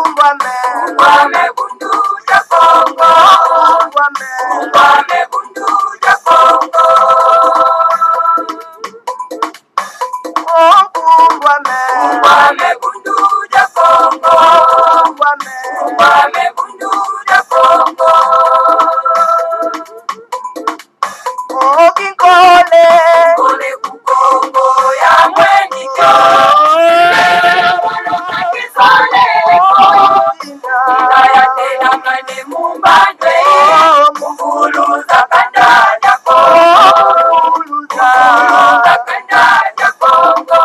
Ungwame bundu ya Kongo. Ungwame bundu ya Kongo. Ungwame bundu ya Kongo. Ungwame bundu ya Kongo. Kole kukongo ya mweniko. Kaya tena mane mumbanje. Munguluza kanda ya Kongo. Munguluza kanda ya Kongo.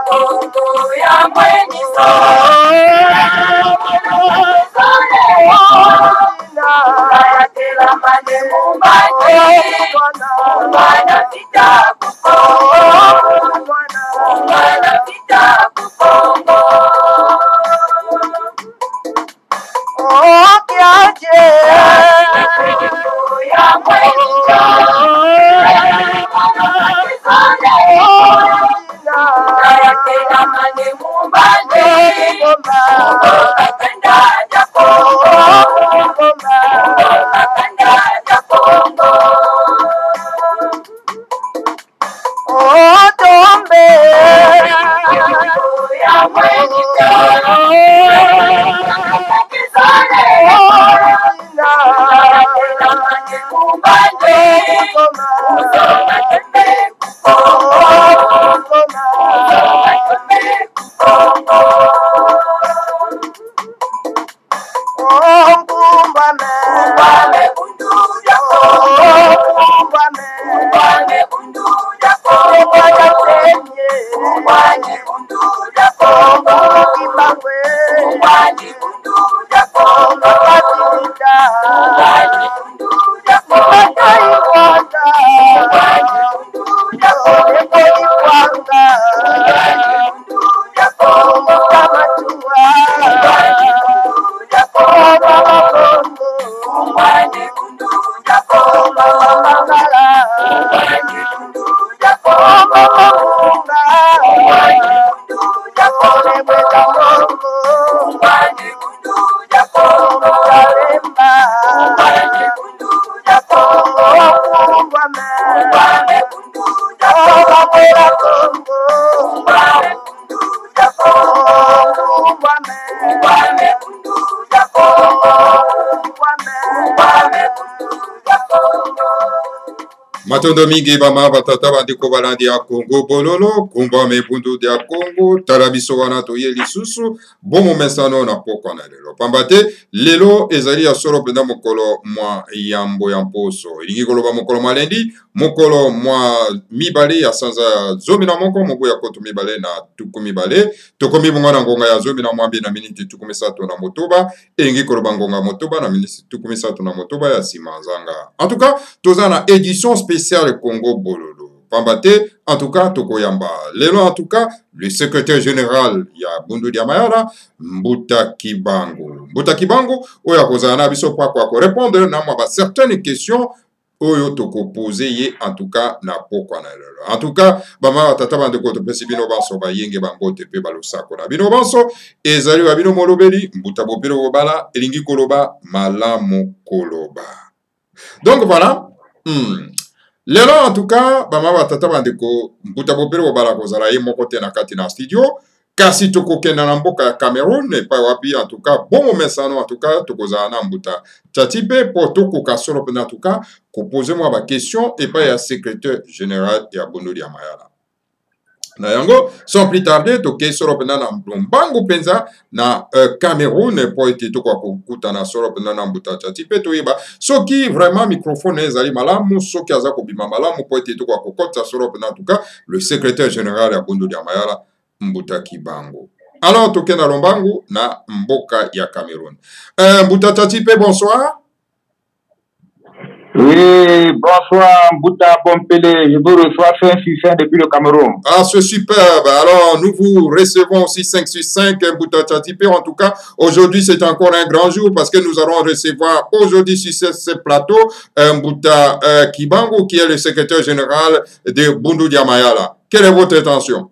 Kukongo ya mweniko. Kaya tena mane mumbanje. Mwana vita kukongo. Mwana vita kukongo. Ya mweniko. Kaya tena mane mumbanje. Kanda ya Kongo. Kanda ya Kongo. Ya mweniko. Kaya tena mane mumbanje. Ungwame bundu ya Kongo. Ungwame bundu ya Kongo. Ungwame bundu ya Kongo. Ungwame bundu ya Kongo. Ungwame bundu ya Kongo. Matondo mingi bama batata bandiko balandi ya Congo bololo kumba mebundu dia Congo tarabiso wana toye lisusu bomo mesano na poko na lelo pambate lelo ezali ya solo penda mokolo mwa yambo ya mposo ilingi koloba mokolo malendi mokolo mwa mibale ya sanza zomi na moko mobu ya koto mibale na tuku mibale tokomi bonga na ngonga ya zomi na mwambi na miniti tukumi sato na motoba ilingi koloba ngonga motoba na miniti tukumi sato na motoba ya simanzanga en tout cas toza na édition spéciale Congo bololo pambate en tout cas tokoyamba lelo en tout cas le secrétaire général ya Bundu dia Mayala Mbuta Kibango oya kozana na biso kwa répondre na mwa ba certaines questions oyo toko poser ye en tout cas na pokwa na lelo en tout cas bama tata bande ko to pesi bino banso ba yenge bambote pe balosako na bino banso ezali wa bino molobeli Mbuta bopero kobala elingi koloba malamu koloba donc voilà lelo en tout cas bama batata bandeko Mbuta bopero kobala kozala ye moko te na kati na studio kasi tokokenda na mboka ya Cameroun epai wapi en tout cas bongo mesano en tout cas tokozala na Mbuta Tchatipe po tokoka solo pena en tout cas kopose mwa ba question epai ya secrétaire général ya Bundu dia Mayala na yango sans plus tarder toke solo pena na mbangu penza na Cameroun po ete tokwa kokuta na solo pena na Mbuta Tchatipe toyeba soki vraiment microphone ezali malamu soki aza kobima malamu po ete tokwa kokota solo pena en tout cas le secrétaire général ya Bundu dia Mayala Mbuta Kibango. Alors tokena lombangu na mboka ya Cameroun. Mbuta Tchatipe bonsoir. Oui, bonsoir, Mbouta Bompele. Je vous reçois fin sur fin depuis le Cameroun. Ah, c'est superbe. Alors, nous vous recevons aussi 5 sur 5, Mbouta Tchatipé. En tout cas, aujourd'hui, c'est encore un grand jour parce que nous allons recevoir aujourd'hui sur ce plateau Mbouta Kibangu, qui est le secrétaire général de Bundu Dia Mayala. Quelle est votre intention?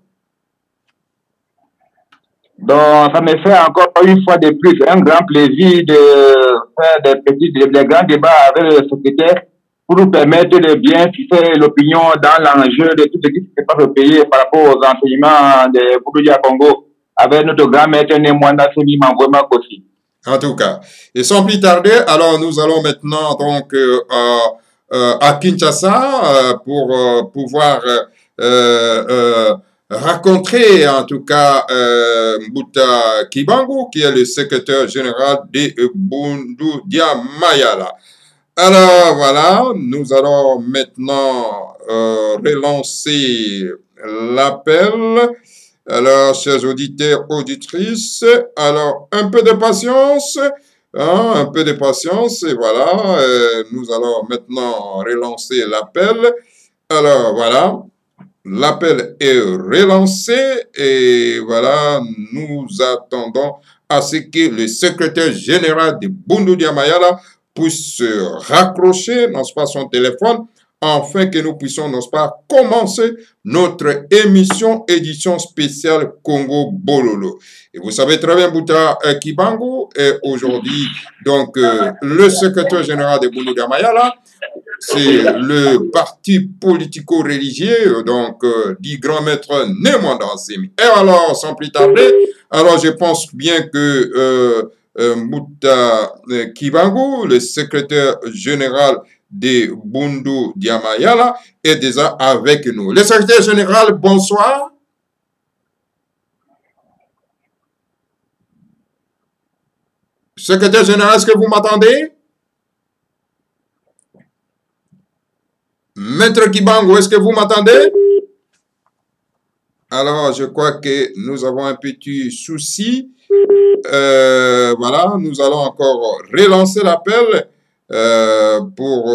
Donc, ça me fait encore une fois de plus un grand plaisir de faire des grands débats avec le secrétaire pour nous permettre de bien fixer l'opinion dans l'enjeu de tout ce qui se passe au pays par rapport aux enseignements de Bouddha Congo avec notre grand maître Nemwanda Semi Mangwema Kossi. En tout cas, et sans plus tarder, alors nous allons maintenant donc à Kinshasa pour pouvoir rencontrer en tout cas Mbouta Kibangu, qui est le secrétaire général de Bundu Dia Mayala. Alors voilà, nous allons maintenant relancer l'appel. Alors, chers auditeurs, auditrices, alors un peu de patience, hein, un peu de patience, et voilà, nous allons maintenant relancer l'appel. Alors voilà, l'appel est relancé et voilà, nous attendons à ce que le secrétaire général de Bundu Dia Mayala puisse se raccrocher, n'est-ce pas, son téléphone, afin que nous puissions, n'est-ce pas, commencer notre édition spéciale Congo Bololo. Et vous savez très bien, Mbouta Kibangu est aujourd'hui donc le secrétaire général de Bundu Dia Mayala. C'est le parti politico-religieux, donc, dit grand maître Nemwanda Nsemi. Et alors, sans plus tarder, alors je pense bien que Mbouta Kibangu, le secrétaire général de Bundu Dia Mayala, est déjà avec nous. Le secrétaire général, bonsoir. Secrétaire général, est-ce que vous m'entendez? Maître Kibangu, est-ce que vous m'entendez? Alors, je crois que nous avons un petit souci. Voilà, nous allons encore relancer l'appel pour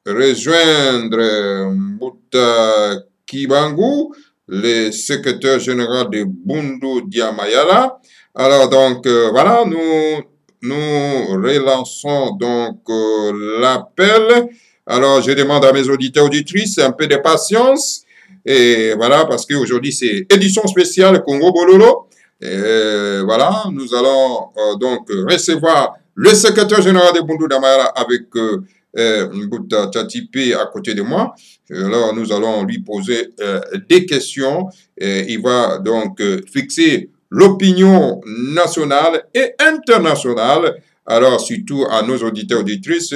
rejoindre Mbouta Kibangu, le secrétaire général de Bundu Dia Mayala. Alors, donc, voilà, nous relançons donc l'appel. Alors, je demande à mes auditeurs et auditrices un peu de patience. Et voilà, parce qu'aujourd'hui, c'est édition spéciale Congo Bololo. Et voilà, nous allons donc recevoir le secrétaire général de Bundu Dia Mayala avec Mbouta Tchatipé à côté de moi. Alors, nous allons lui poser des questions. Il va donc fixer l'opinion nationale et internationale, alors surtout à nos auditeurs et auditrices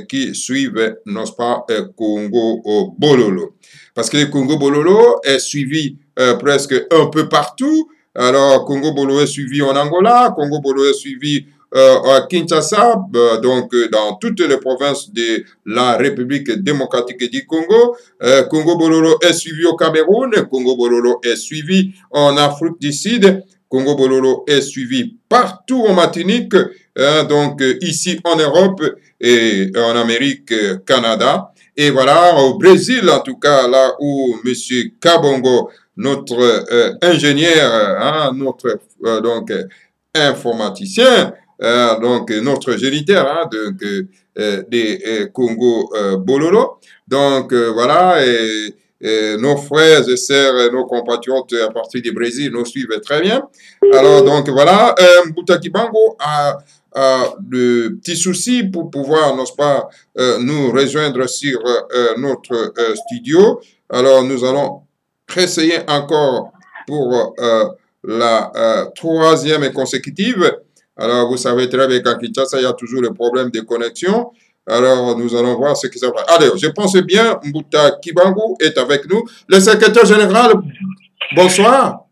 qui suivent, n'est-ce pas, Congo Bololo. Parce que le Congo Bololo est suivi presque un peu partout. Alors, Congo Bololo est suivi en Angola, Congo Bololo est suivi à Kinshasa, donc dans toutes les provinces de la République démocratique du Congo. Congo Bololo est suivi au Cameroun, Congo Bololo est suivi en Afrique du Sud, Congo Bololo est suivi partout en Martinique, donc ici en Europe et en Amérique, Canada. Et voilà, au Brésil en tout cas, là où M. Kabongo, notre ingénieur, notre donc informaticien, donc notre géniteur des Congo Bololo. Donc voilà, et nos frères et sœurs, nos compatriotes à partir du Brésil nous suivent très bien. Alors donc voilà, Mbouta Kibangu a de petits soucis pour pouvoir, n'est-ce pas, nous rejoindre sur notre studio. Alors nous allons essayer encore pour la troisième et consécutive. Alors, vous savez très bien qu'à Kinshasa, il y a toujours le problème de connexion. Alors, nous allons voir ce qui se passe. Allez, je pense bien, Mbouta Kibangu est avec nous. Le secrétaire général, bonsoir.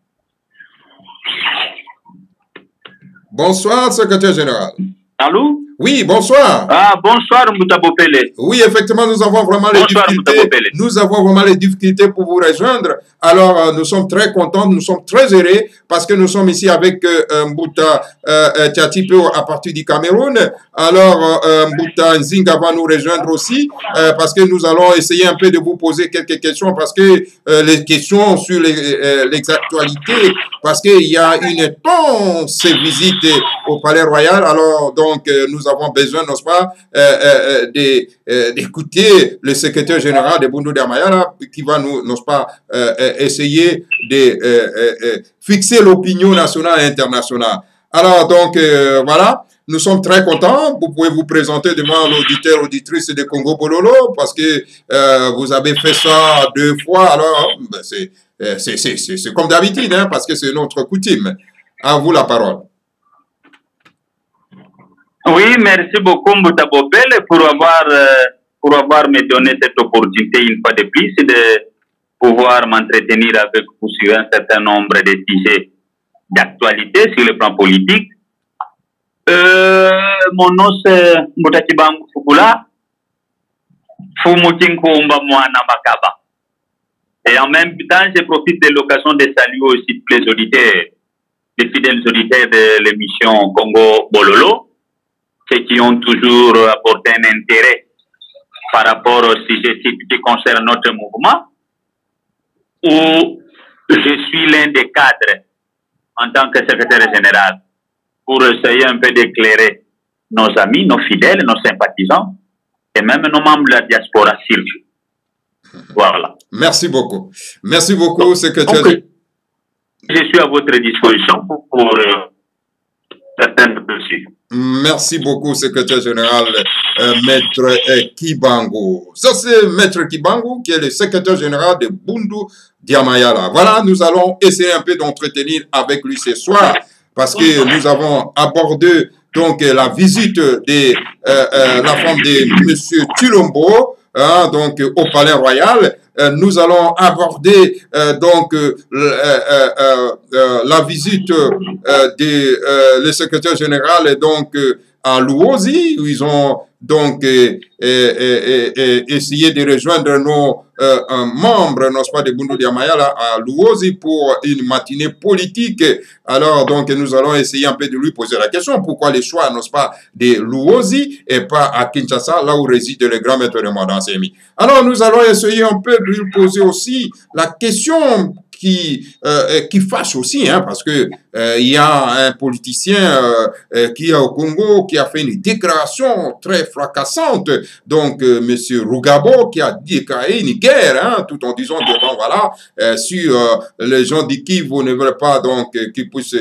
Bonsoir, secrétaire général. Allô? Oui, bonsoir. Ah, bonsoir, Moutabopele. Oui, effectivement, nous avons vraiment les difficultés. Nous avons vraiment les difficultés pour vous rejoindre. Alors, nous sommes très contents, nous sommes très heureux parce que nous sommes ici avec Mbouta Tchatipo à partir du Cameroun. Alors, Mbouta Nzinga va nous rejoindre aussi parce que nous allons essayer un peu de vous poser quelques questions parce que les questions sur les actualités, parce qu'il y a une intense visite au Palais Royal. Alors, donc, nous avons besoin, n'est-ce pas, d'écouter le secrétaire général de Bundu Damayala qui va nous, n'est-ce pas, essayer de fixer l'opinion nationale et internationale. Alors, donc, voilà, nous sommes très contents. Vous pouvez vous présenter devant l'auditeur, auditrice de Congo Bololo parce que vous avez fait ça 2 fois. Alors, c'est comme d'habitude, hein, parce que c'est notre coutume. À vous la parole. Oui, merci beaucoup, Mbouta Bopele, pour avoir me donné cette opportunité une fois de plus de pouvoir m'entretenir avec vous sur un certain nombre de sujets d'actualité sur le plan politique. Mon nom c'est Mbouta Kibangu Fukula, Fumutinkumba Mwana Makaba. Et en même temps, je profite de l'occasion de saluer aussi tous les auditeurs, les fidèles auditeurs de l'émission Congo Bololo, ceux qui ont toujours apporté un intérêt par rapport au sujet qui concerne notre mouvement, où je suis l'un des cadres en tant que secrétaire général pour essayer un peu d'éclairer nos amis, nos fidèles, nos sympathisants et même nos membres de la diaspora surtout. Voilà. Merci beaucoup. Merci beaucoup, secrétaire. Je suis à votre disposition pour certaines dossiers. Merci beaucoup, secrétaire général, Maître Kibangu. Ça, c'est Maître Kibangu qui est le secrétaire général de Bundu Damayala. Voilà, nous allons essayer un peu d'entretenir avec lui ce soir parce que nous avons abordé donc la visite de la femme de M. Chilombo, hein, donc au Palais Royal. Nous allons aborder donc la visite de le secrétaire général donc à Luozi, où ils ont donc essayé de rejoindre nos membres, n'est-ce pas, de Bundu Damayala à Luozi pour une matinée politique. Alors, donc, nous allons essayer un peu de lui poser la question, pourquoi le choix, n'est-ce pas, de Luozi et pas à Kinshasa, là où réside le grand maître de Mandansemi. Alors, nous allons essayer un peu de lui poser aussi la question qui fâche aussi, hein, parce que il y a un politicien qui est au Congo qui a fait une déclaration très fracassante, donc Monsieur Rugabo qui a déclaré une guerre, hein, tout en disant que bon voilà, sur les gens du Kivu ne veulent pas donc qu'ils puissent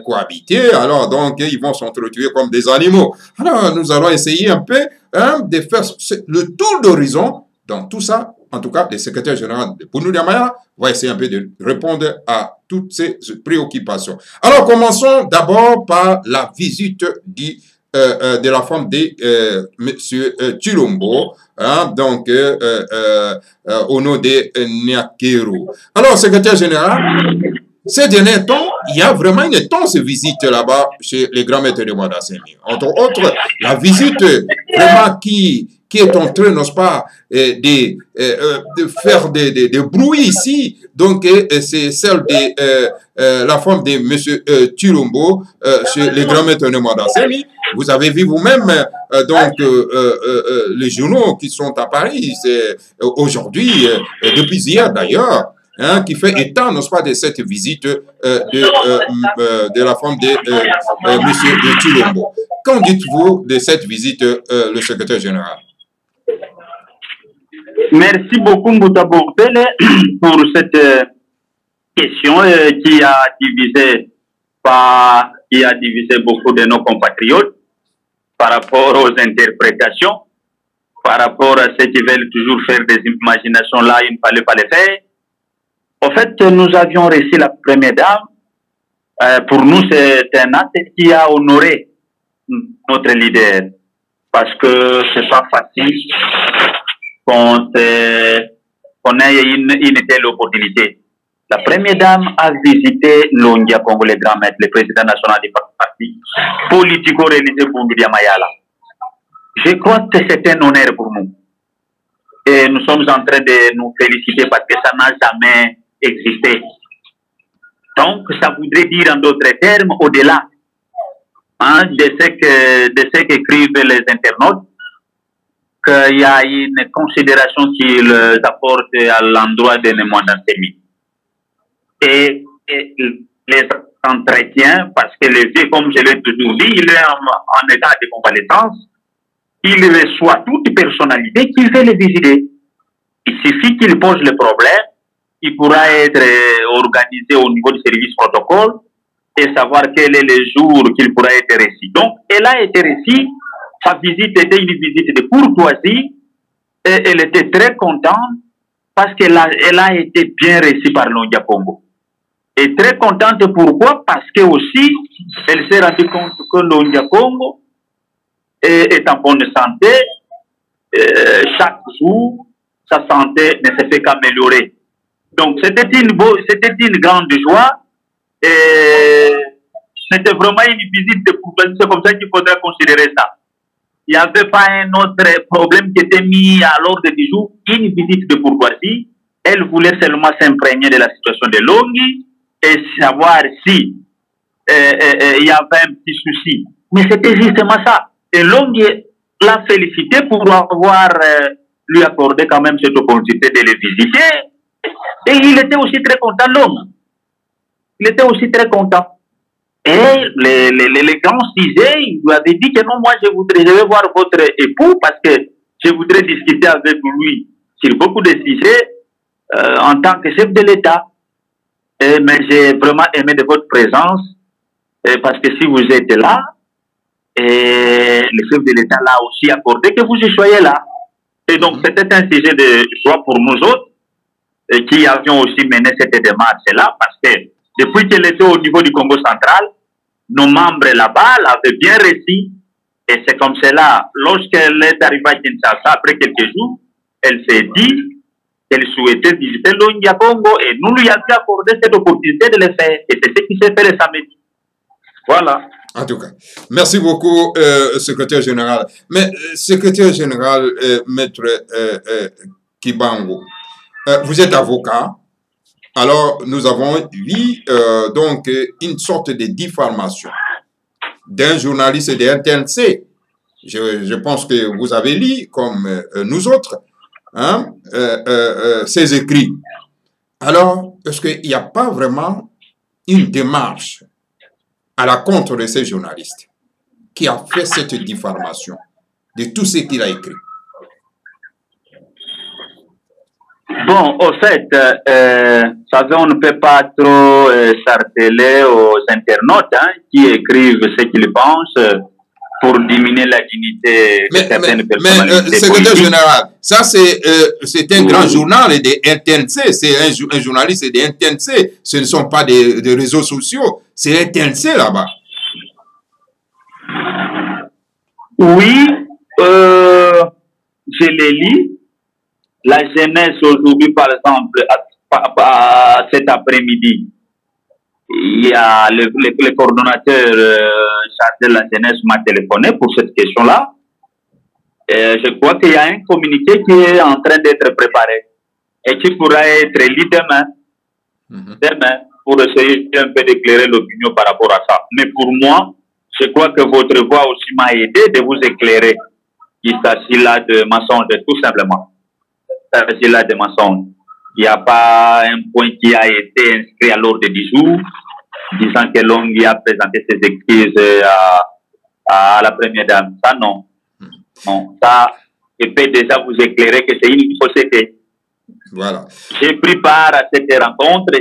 cohabiter, alors donc ils vont s'entretuer comme des animaux. Alors nous allons essayer un peu de faire le tour d'horizon dans tout ça. En tout cas, le secrétaire général de Bundu Damayala va essayer un peu de répondre à toutes ces préoccupations. Alors, commençons d'abord par la visite de la femme de M. Chilombo, hein, donc au nom de Nyakero. Alors, secrétaire général, ces derniers temps, il y a vraiment une intense visite là-bas chez les grands maîtres de Mandansemi. Entre autres, la visite vraiment qui est en train, n'est-ce pas, de faire des bruits ici. Donc, c'est celle de la femme de M. Chilombo chez les grands maîtres de Mandansemi. Vous avez vu vous-même donc les journaux qui sont à Paris aujourd'hui, depuis hier d'ailleurs, hein, qui fait état, n'est-ce pas, de cette visite de la femme de M. Chilombo. Qu'en dites-vous de cette visite, le secrétaire général? Merci beaucoup, Mbouta Bopele, pour cette question qui a divisé beaucoup de nos compatriotes par rapport aux interprétations, par rapport à ceux qui veulent toujours faire des imaginations là, il ne fallait pas les faire. En fait, nous avions reçu la première dame. Pour nous, c'est un acte qui a honoré notre leader. Parce que c'est pas facile qu'on ait une telle opportunité. La première dame a visité l'Ondia Congo, le grand maître, le président national du parti politico-religieux Bundu Damayala. Je crois que c'est un honneur pour nous. Et nous sommes en train de nous féliciter parce que ça n'a jamais existé. Donc, ça voudrait dire en d'autres termes, au-delà de ce qu'écrivent les internautes, qu'il y a une considération qu'ils apportent à l'endroit de Némoine Semi. Et les entretiens, parce que le vieux, comme je l'ai toujours dit, il est en état de convalescence, il reçoit toute personnalité qui veut le visiter. Il suffit qu'il pose le problème, il pourra être organisé au niveau du service protocole et savoir quel est le jour qu'il pourra être reçu. Donc, elle a été reçue, sa visite était une visite de courtoisie et elle était très contente parce qu'elle a été bien reçue par l'Ondia Congo. Et très contente pourquoi? Parce que aussi, elle s'est rendue compte que l'Ondia Congo est en bonne santé, chaque jour, sa santé ne se fait qu'améliorer. Donc, c'était une grande joie et c'était vraiment une visite de courtoisie. C'est comme ça qu'il faudrait considérer ça. Il n'y avait pas un autre problème qui était mis à l'ordre du jour, une visite de courtoisie. Elle voulait seulement s'imprégner de la situation de Longhi et savoir si il y avait un petit souci. Mais c'était justement ça. Et Longhi l'a félicité pour avoir lui accordé quand même cette opportunité de le visiter. Et il était aussi très content, l'homme. Il était aussi très content. Et les grands disaient, il lui avait dit que non, moi je vais voir votre époux parce que je voudrais discuter avec lui sur beaucoup de sujets en tant que chef de l'État. Mais j'ai vraiment aimé de votre présence parce que si vous êtes là, le chef de l'État l'a aussi accordé que vous y soyez là. Et donc c'était un sujet de joie pour nous autres qui avions aussi mené cette démarche-là parce que depuis qu'elle était au niveau du Congo central, nos membres là-bas l'avaient bien reçu. Et c'est comme cela, lorsqu'elle est arrivée à Kinshasa, après quelques jours, elle s'est dit qu'elle souhaitait visiter l'Ondia Congo et nous lui avions accordé cette opportunité de le faire. Et c'est ce qui s'est fait le samedi. Voilà. En tout cas, merci beaucoup, secrétaire général. Mais, secrétaire général, maître Kibango, vous êtes avocat. Alors, nous avons vu donc une sorte de diffamation d'un journaliste de RTNC. Je pense que vous avez lu, comme nous autres, hein, ces écrits. Alors, est-ce qu'il n'y a pas vraiment une démarche à la contre de ces journalistes qui a fait cette diffamation de tout ce qu'il a écrit? Bon, au fait, savez, on ne peut pas trop s'arteler aux internautes qui écrivent ce qu'ils pensent pour diminuer la dignité de certaines personnalités. Mais secrétaire général, ça c'est un grand journal de RTNC, c'est un journaliste de RTNC, ce ne sont pas des réseaux sociaux, c'est RTNC là-bas. Oui, je l'ai lu. La jeunesse aujourd'hui, par exemple, cet après-midi, il y a le coordonnateur chargé de la jeunesse m'a téléphoné pour cette question-là. Je crois qu'il y a un communiqué qui est en train d'être préparé et qui pourra être lu demain pour essayer un peu d'éclairer l'opinion par rapport à ça. Mais pour moi, je crois que votre voix aussi m'a aidé de vous éclairer. Il s'agit là de mensonge, tout simplement. Il s'agit là de mensonge. Il n'y a pas un point qui a été inscrit à l'ordre du jour, disant que Longhi a présenté ses excuses à la première dame. Ça, non. Non, ça, je peux déjà vous éclairer que c'est une fausseté. Voilà. J'ai pris part à cette rencontre,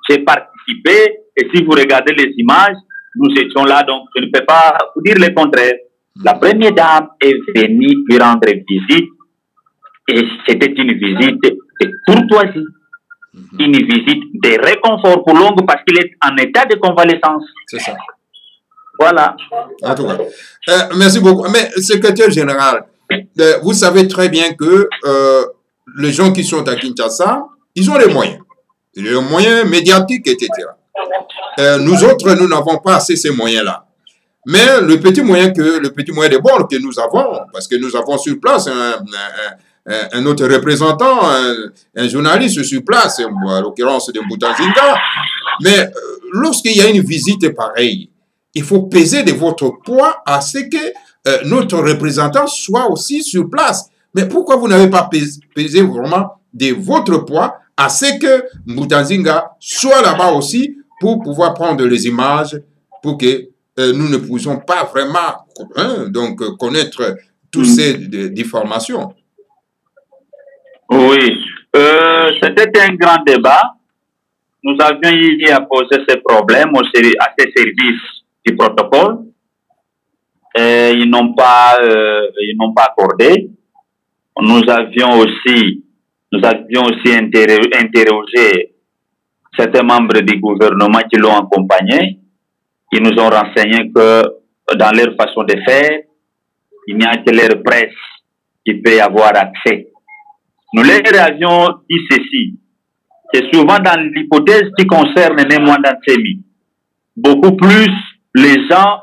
j'ai participé, et si vous regardez les images, nous étions là, donc je ne peux pas vous dire le contraire. La première dame est venue lui rendre visite, et c'était une visite de courtoisie, une visite de réconfort pour Longhi parce qu'il est en état de convalescence. C'est ça. Voilà. En tout cas. Merci beaucoup. Mais, secrétaire général, vous savez très bien que les gens qui sont à Kinshasa, ils ont les moyens médiatiques, etc. Nous autres, nous n'avons pas assez ces moyens-là. Mais le petit moyen de bord que nous avons, parce que nous avons sur place un autre représentant, un journaliste sur place, à l'occurrence de Mbutanzinga. Mais lorsqu'il y a une visite pareille, il faut peser de votre poids à ce que notre représentant soit aussi sur place. Mais pourquoi vous n'avez pas pesé vraiment de votre poids à ce que Mbutanzinga soit là-bas aussi pour pouvoir prendre les images, pour que nous ne puissions pas vraiment connaître toutes ces déformations? Oui, c'était un grand débat. Nous avions eu à poser ces problèmes à ces services du protocole. Ils n'ont pas accordé. Nous avions aussi interrogé certains membres du gouvernement qui l'ont accompagné. Ils nous ont renseigné que dans leur façon de faire, il n'y a que leur presse qui peut y avoir accès. Nous leur avions dit ceci, que souvent dans l'hypothèse qui concerne Némoine Dansemi, beaucoup plus les gens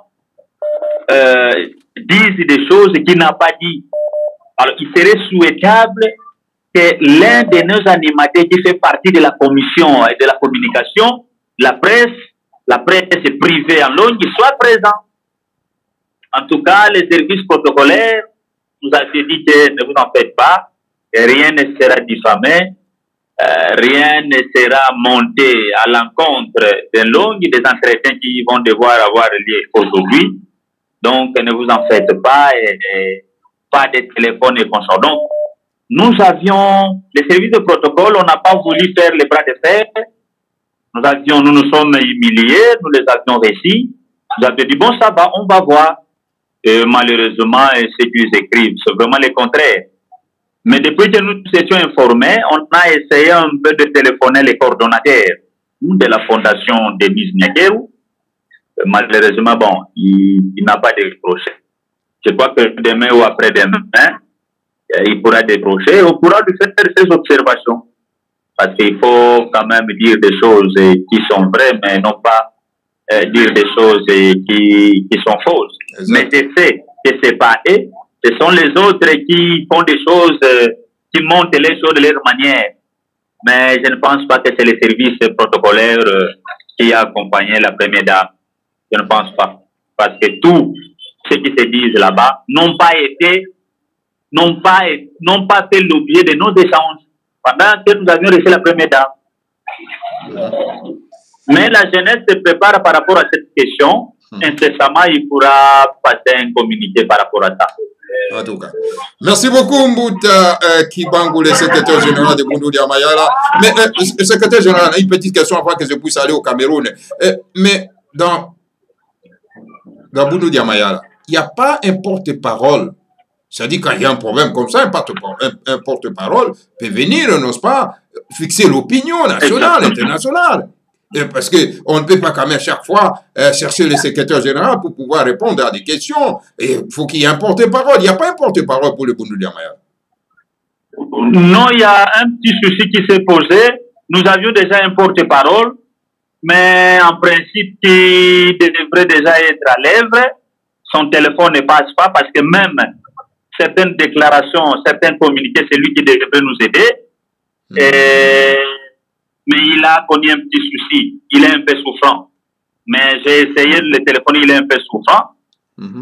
disent des choses qu'il n'a pas dit. Alors, il serait souhaitable que l'un de nos animateurs qui fait partie de la commission et de la communication, la presse privée en ligne, soit présent. En tout cas, les services protocolaires nous ont dit que ne vous en faites pas, rien ne sera diffamé, rien ne sera monté à l'encontre des longues des entretiens qui vont devoir avoir lieu aujourd'hui. Donc, ne vous en faites pas et pas de téléphone et consorts. Donc, nous avions, les services de protocole, on n'a pas voulu faire les bras de fer. Nous nous sommes humiliés, nous les avions réussi. Nous avions dit, bon, ça va, on va voir. Et malheureusement, ce qu'ils écrivent, c'est vraiment le contraire. Mais depuis que nous étions informés, on a essayé un peu de téléphoner les coordonnateurs de la fondation Denis Nyakeru. Malheureusement, bon, il n'a pas décroché. Je crois que demain ou après-demain, il pourra décrocher, on pourra lui faire ses observations. Parce qu'il faut quand même dire des choses qui sont vraies, mais non pas dire des choses qui sont fausses. Exactement. Mais je sais que ce n'est pas eux, ce sont les autres qui font des choses, qui montent les choses de leur manière. Mais je ne pense pas que c'est le service protocolaire qui a accompagné la première dame. Je ne pense pas. Parce que tous ceux qui se disent là-bas n'ont pas fait l'objet de nos échanges pendant que nous avions reçu la première dame. Mais la jeunesse se prépare par rapport à cette question. Incessamment, il pourra passer un communiqué par rapport à ça. En tout cas. Merci beaucoup, Mbouta Kibangu, le secrétaire général de Boundou Diamayala. Mais, le secrétaire général, une petite question avant que je puisse aller au Cameroun. Mais dans Boundou Diamayala, il n'y a pas un porte-parole. C'est-à-dire quand il y a un problème comme ça, un porte-parole peut venir, n'est-ce pas, fixer l'opinion nationale, internationale. Parce qu'on ne peut pas quand même chaque fois chercher le secrétaire général pour pouvoir répondre à des questions. Et il faut qu'il y ait un porte-parole. Il n'y a pas un porte-parole pour le Boundou Diamayala. Non, il y a un petit souci qui s'est posé. Nous avions déjà un porte-parole, mais en principe, qui devrait déjà être à l'œuvre. Son téléphone ne passe pas parce que même certaines déclarations, certains communiqués, c'est lui qui devrait nous aider. Mais il a connu un petit souci. Il est un peu souffrant. Mais j'ai essayé le téléphone, il est un peu souffrant.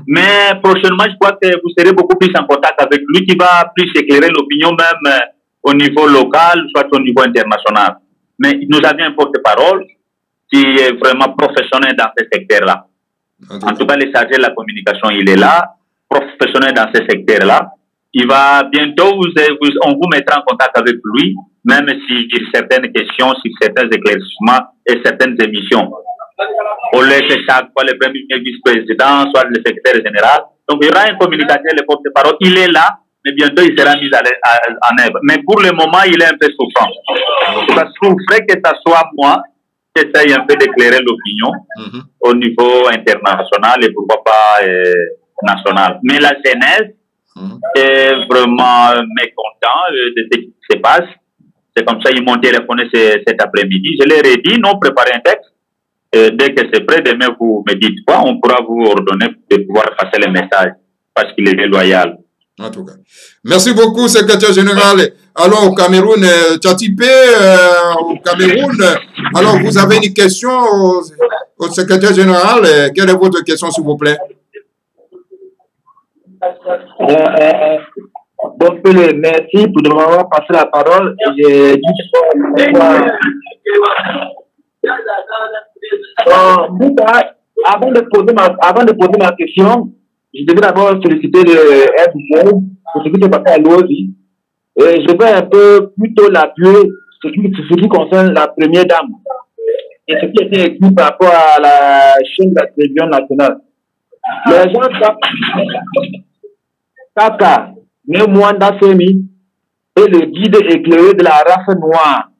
Mais prochainement, je crois que vous serez beaucoup plus en contact avec lui qui va plus éclairer l'opinion même au niveau local, soit au niveau international. Mais nous avions un porte-parole qui est vraiment professionnel dans ce secteur-là. En tout cas, le chargé de la communication, il est là, professionnel dans ce secteur-là. Il va bientôt, on vous mettra en contact avec lui, même si sur certaines questions, sur certains éclaircissements et certaines émissions. On laisse chaque fois le premier vice-président, soit le secrétaire général. Donc, il y aura un communicateur, le porte-parole. Il est là, mais bientôt, il sera mis en œuvre. Mais pour le moment, il est un peu souffrant. Ça souffrait que ce soit moi qui essaye un peu d'éclairer l'opinion au niveau international et pourquoi pas national. Mais la jeunesse est vraiment mécontent de ce qui se passe. C'est comme ça qu'ils m'ont téléphoné cet après-midi. Je leur ai dit, nous préparons un texte dès que c'est prêt, demain vous me dites quoi, on pourra vous ordonner de pouvoir passer le message parce qu'il est loyal. En tout cas. Merci beaucoup, secrétaire général. Alors, au Cameroun, Tchatipé, au Cameroun, alors vous avez une question au secrétaire général. Quelle est votre question, s'il vous plaît? Donc, merci pour m'avoir passé la parole. J'ai dit avant de poser ma question, je devais d'abord féliciter le FGL pour ce qui s'est passé à l'OSI. Et je vais un peu plutôt l'appuyer ce qui concerne la première dame et ce qui a été écrit par rapport à la chaîne de la télévision nationale. Les gens Kaka, Mwanda Semi, est le guide éclairé de la race noire.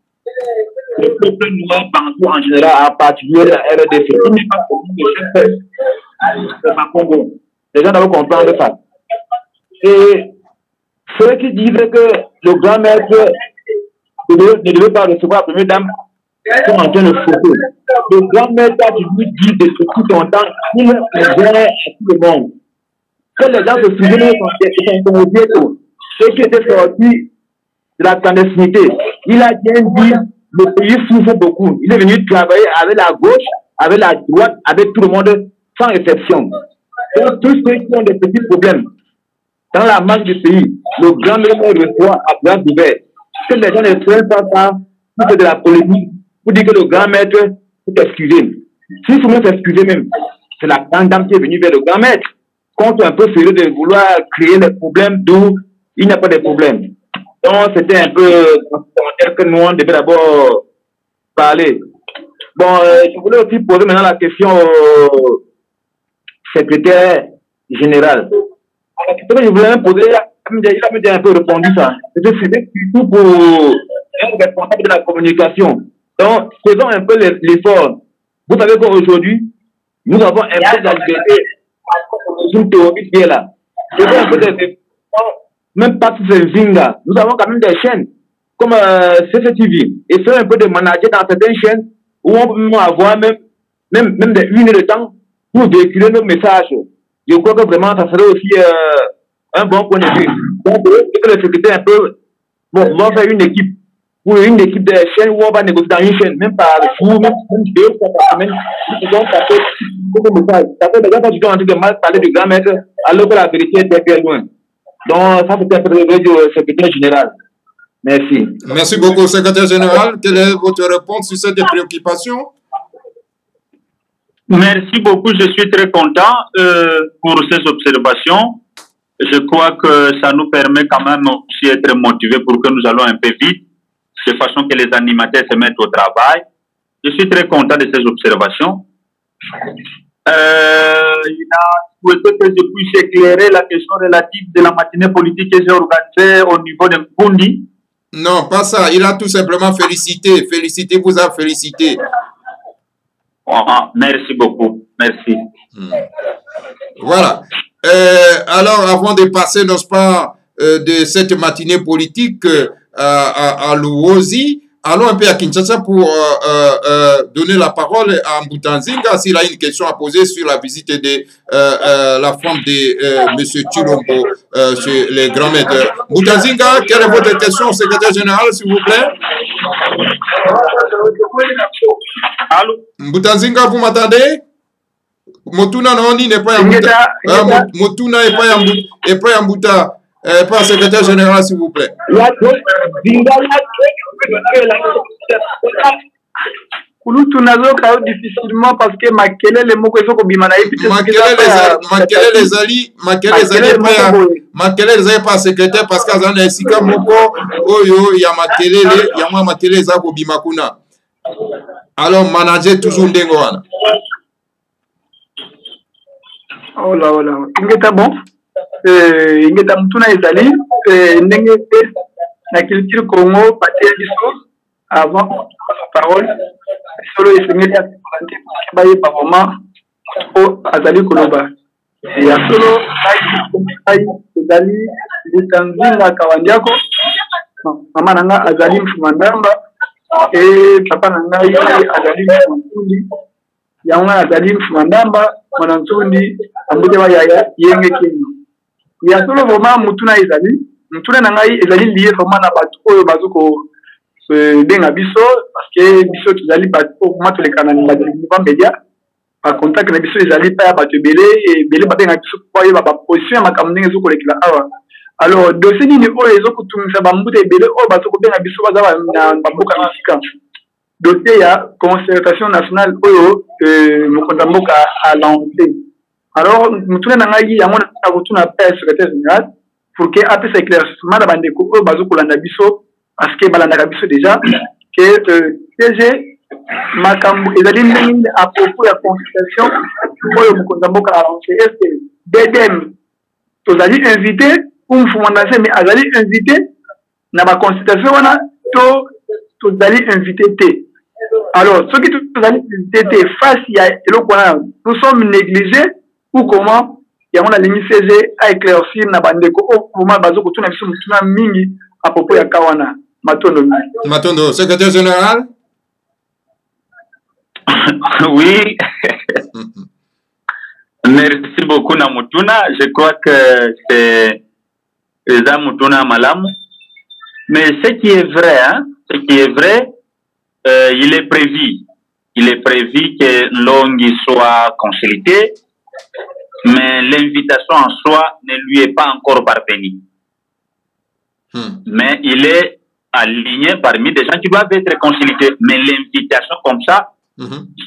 Le peuple noir partout en général, en particulier la RDC. Il n'est pas comme le Congo. Les gens doivent comprendre ça. Et ceux qui disaient que le grand maître ne devait pas recevoir la première dame sont en train de photo. Le grand maître a dû lui dire de tout son temps, il est à tout le monde. Que les gens se souviennent de son bientôt. Ceux qui étaient sortis de la clandestinité, il a bien dit le pays souffre beaucoup. Il est venu travailler avec la gauche, avec la droite, avec tout le monde, sans exception. Donc, tous ceux qui ont des petits problèmes dans la marche du pays, le grand maître reçoit à bras ouverts. Que les gens ne prennent pas ça pour de la polémique, pour dire que le grand maître faut s'excuser. S'il faut même s'excuser même, c'est la grande dame qui est venue vers le grand maître. Contre un peu sérieux de vouloir créer des problèmes d'où il n'y a pas de problème. Donc, c'était un peu que nous, on devait d'abord parler. Bon, je voulais aussi poser maintenant la question au secrétaire général. La question que je voulais même poser, il a déjà un peu répondu ça. C'était surtout pour un responsable de la communication. Donc, faisons un peu l'effort. Vous savez qu'aujourd'hui, nous avons un peu de la liberté. Une théorie qui est là. Faisons un peu même pas sur ces Zinga. Nous avons quand même des chaînes comme CCTV. Et faire un peu de manager dans certaines chaînes où on peut avoir même des 1 heure de temps pour véhiculer nos messages. Je crois que vraiment ça serait aussi un bon point de vue. Donc, le secrétaire un peu, bon, on va faire une équipe de chaînes où on va négocier dans une chaîne, même par jour, même 2 fois par semaine. Donc, ça fait beaucoup de messages. Ça fait déjà pas du tout en train de mal parler du grand maître, alors que la vérité est très loin. Donc, ça c'était un peu le secrétaire général. Merci. Merci beaucoup, secrétaire général. Quelle est votre réponse sur cette préoccupation? Merci beaucoup, je suis très content pour ces observations. Je crois que ça nous permet quand même aussi d'être motivés pour que nous allons un peu vite, de façon que les animateurs se mettent au travail. Je suis très content de ces observations. Il a souhaité que je puisse éclairer la question relative de la matinée politique que j'ai organisée au niveau de Mpundi. Non, pas ça. Il a tout simplement félicité. Félicité, vous a félicité. Merci beaucoup. Merci. Voilà. Alors, avant de passer, n'est-ce pas, de cette matinée politique à l'Uozi, allons un peu à Kinshasa pour donner la parole à Mbutanzinga s'il a une question à poser sur la visite de la femme de M. Chilombo chez les grands maîtres. Mbutanzinga, quelle est votre question au secrétaire général, s'il vous plaît? Allô? Mbutanzinga, vous m'entendez? Motuna Noni n'est pas Mbuta. Motuna n'est pas Mbuta. Pas secrétaire général, s'il vous plaît. Difficilement parce que Makelele moko il faut que bimana Makelele pas secrétaire parce que azana esika moko oyo ya Makelele ya mwa Makelele za ko bimakuna. Alors manager toujours ndengo wana. Oh là oh là. Ingeta bon. Ingeta mutuna ezali ndenge na culture Congo partir discours avant la parole solo esengeli ya baye ba moment o azali koloba ya solo ai ezali Mbutanzinga Kawandiako mama nanga azali Mfumandamba et papa nanga azali Mfundi yango azali mfumandamba mwanansundi ambute ba yaya yenge kenyo ya solo vraiment mutuna ezali mutuna na ngai ezali lié vraiment na batu oyo bazuko denga biso parce que biso tuzali batu vraiment tolekana na ba media par contact na biso ezali pa ya batu belé babenga biso kwa yo ba position ya makambo ndenge ezokolekela awa. Alors dossier nini oyo ezokutumisa bambute ebele oyo bazokobenga biso baza na baboka misika dossier ya concertation nationale oyo mokonzi mboka a lancé. Alors mutuna na ngai yango na kutuna pa secrétaire général pour que apesa éclaircissement na bandeko oyo bazokolanda biso parce que balandaka biso déjà que TG makambo ezali ndenge à propos ya consultation oyo mokonzi mboka a lancé. Est-ce que BDM tozali invité ou mfumandase mais azali invité na ba consultation wana tozali invité te. Alors ceux qui tozali invité te face ya eloko wana nous sommes négligés ou comment yango na lingi CG a éclaircir na bandeko au moment bazo kutuna biso mutuna mingi à propos ya kawana Matondo secrétaire général. Oui. Merci beaucoup Namutuna. Je crois que c'est Eza Mutuna Malam. Mais ce qui est vrai, hein, il est prévu. Il est prévu que Longi soit consulté, mais l'invitation en soi ne lui est pas encore parvenue. Mais il est aligné parmi des gens qui doivent être consultés. Mais l'invitation comme ça,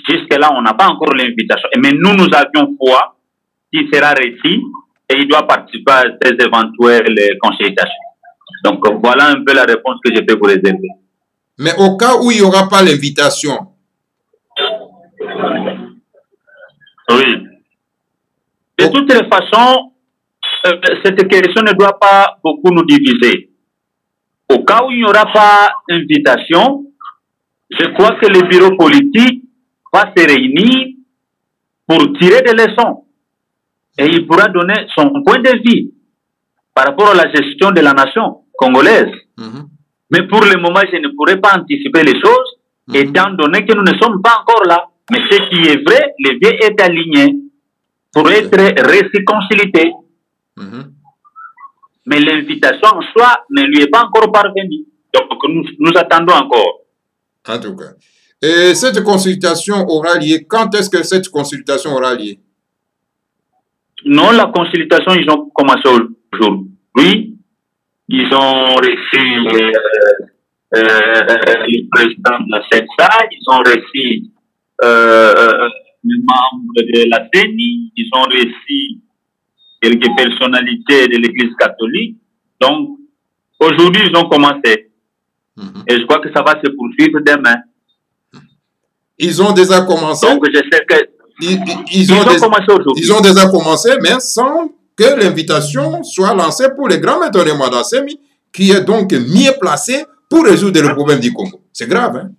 jusque-là, on n'a pas encore l'invitation. Mais nous avions foi qu'il sera reçu et il doit participer à ces éventuelles consultations. Donc, voilà un peu la réponse que je peux vous réserver. Mais au cas où il n'y aura pas l'invitation. Oui. De toutes les façons, cette question ne doit pas beaucoup nous diviser. Au cas où il n'y aura pas d'invitation, je crois que le bureau politique va se réunir pour tirer des leçons. Et il pourra donner son point de vue par rapport à la gestion de la nation congolaise. Mais pour le moment, je ne pourrais pas anticiper les choses, étant donné que nous ne sommes pas encore là. Mais ce qui est vrai, le vieux est aligné pour être réconcilié. Mais l'invitation en soi ne lui est pas encore parvenue. Donc nous attendons encore. En tout cas. Et cette consultation aura lieu, quand est-ce que cette consultation aura lieu? Non, la consultation, ils ont commencé aujourd'hui. Ils ont reçu le président de la CENSA, ils ont reçu les membres de la CENI, ils ont reçu quelques personnalités de l'Église catholique. Donc, aujourd'hui, ils ont commencé. Et je crois que ça va se poursuivre demain. Ils ont déjà commencé. Donc, je sais que ils ont commencé aujourd'hui. Ils ont déjà commencé, mais sans que l'invitation soit lancée pour les grands maîtres de Madassemi, qui est donc mieux placé pour résoudre le problème du Congo. C'est grave, hein?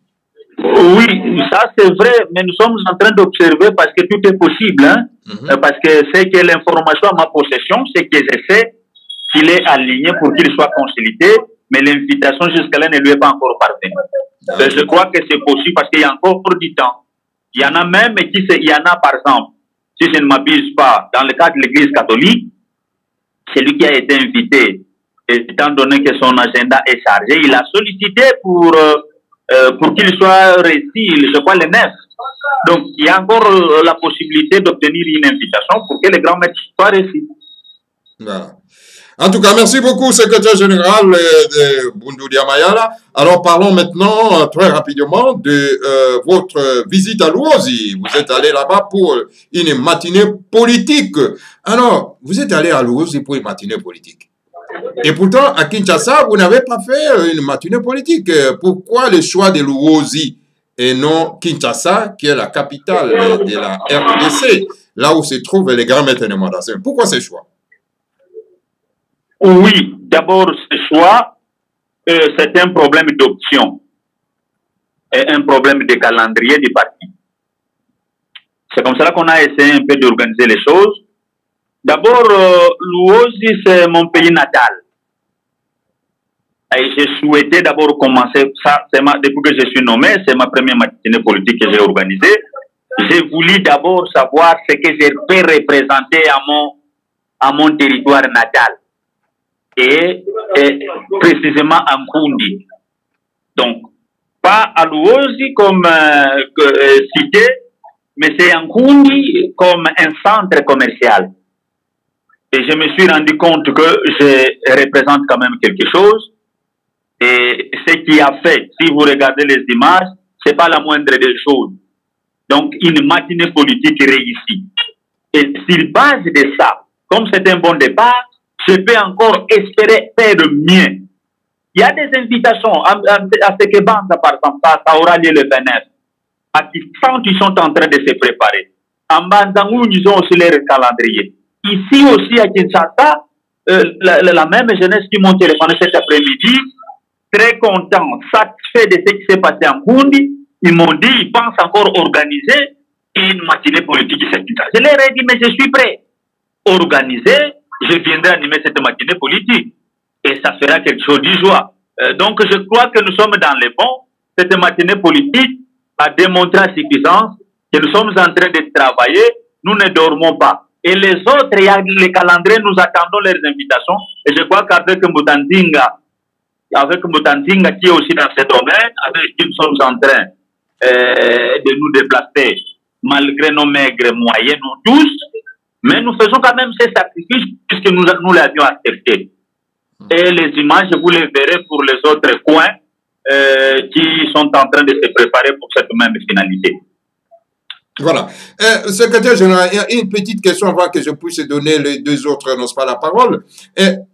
Oui, ça c'est vrai, mais nous sommes en train d'observer parce que tout est possible, hein? Parce que c'est que l'information à ma possession, c'est que je sais qu'il est aligné pour qu'il soit consulté, mais l'invitation jusqu'à là ne lui est pas encore parvenue. Je crois que c'est possible parce qu'il y a encore du temps. Il y en a même il y en a par exemple, si je ne m'abuse pas, dans le cas de l'Église catholique, celui qui a été invité, étant donné que son agenda est chargé, il a sollicité pour qu'il soit reçu, je crois, le 9. Donc, il y a encore la possibilité d'obtenir une invitation pour que les grands maîtres soient reçus. Voilà. En tout cas, merci beaucoup, secrétaire général de Bundudia Mayala. Alors, parlons maintenant très rapidement de votre visite à Luozi. Vous êtes allé là-bas pour une matinée politique. Alors, vous êtes allé à Luozi pour une matinée politique. Et pourtant, à Kinshasa, vous n'avez pas fait une matinée politique. Pourquoi le choix de Luozi et non Kinshasa, qui est la capitale de la RDC, là où se trouvent les grands maîtres de Madassemi? Pourquoi ce choix? Oui, d'abord, ce choix, c'est un problème d'option et un problème de calendrier du parti. C'est comme ça qu'on a essayé un peu d'organiser les choses. D'abord, Luozi, c'est mon pays natal. Et j'ai souhaité d'abord commencer ça, depuis que je suis nommé, c'est ma première matinée politique que j'ai organisée. j'ai voulu d'abord savoir ce que je peux représenter à mon territoire natal. Et précisément à Mkundi. Donc, pas à Luozi comme cité, mais c'est Mkundi comme un centre commercial. Et je me suis rendu compte que je représente quand même quelque chose. Et ce qui a fait, si vous regardez les images, c'est pas la moindre des choses. Donc, une matinée politique réussie. Et sur base de ça, comme c'est un bon départ, je peux encore espérer faire mieux. Il y a des invitations à ce que Banda, par exemple, ça aura lieu le 29. À Kissan, ils sont en train de se préparer. En Bandangou, ils ont aussi leur calendrier. Ici aussi, à Kinshasa, la même jeunesse qui m'ont téléphoné cet après-midi, très content, satisfait de ce qui s'est passé en Kundi, ils m'ont dit, ils pensent encore organiser une matinée politique. Je leur ai dit, mais je suis prêt. Organiser, je viendrai animer cette matinée politique. Et ça fera quelque chose du joie. Donc, je crois que nous sommes dans les bons. Cette matinée politique a démontré à suffisance que nous sommes en train de travailler. Nous ne dormons pas. Et les autres, il y a les calendriers, nous attendons leurs invitations. Et je crois qu'avec Mutandinga qui est aussi dans ce domaine, avec qui nous sommes en train de nous déplacer, malgré nos maigres moyens, nous tous, mais nous faisons quand même ces sacrifices puisque nous l'avions accepté. Et les images, vous les verrez pour les autres coins qui sont en train de se préparer pour cette même finalité. Voilà. Secrétaire général, il y a une petite question avant que je puisse donner les deux autres, n'osent pas la parole.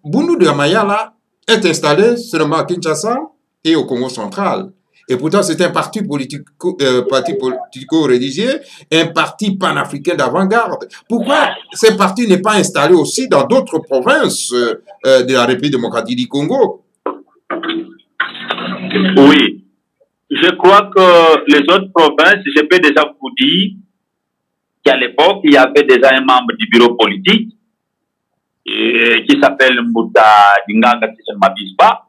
Bounou de Mayala est installé seulement à Kinshasa et au Congo central. Et pourtant, c'est un parti politico-religieux, un parti panafricain d'avant-garde. Pourquoi ce parti n'est pas installé aussi dans d'autres provinces de la République démocratique du Congo? Oui. Je crois que les autres provinces, je peux déjà vous dire qu'à l'époque, il y avait déjà un membre du bureau politique qui s'appelle Mbouta Dinganga, si je ne m'abuse pas,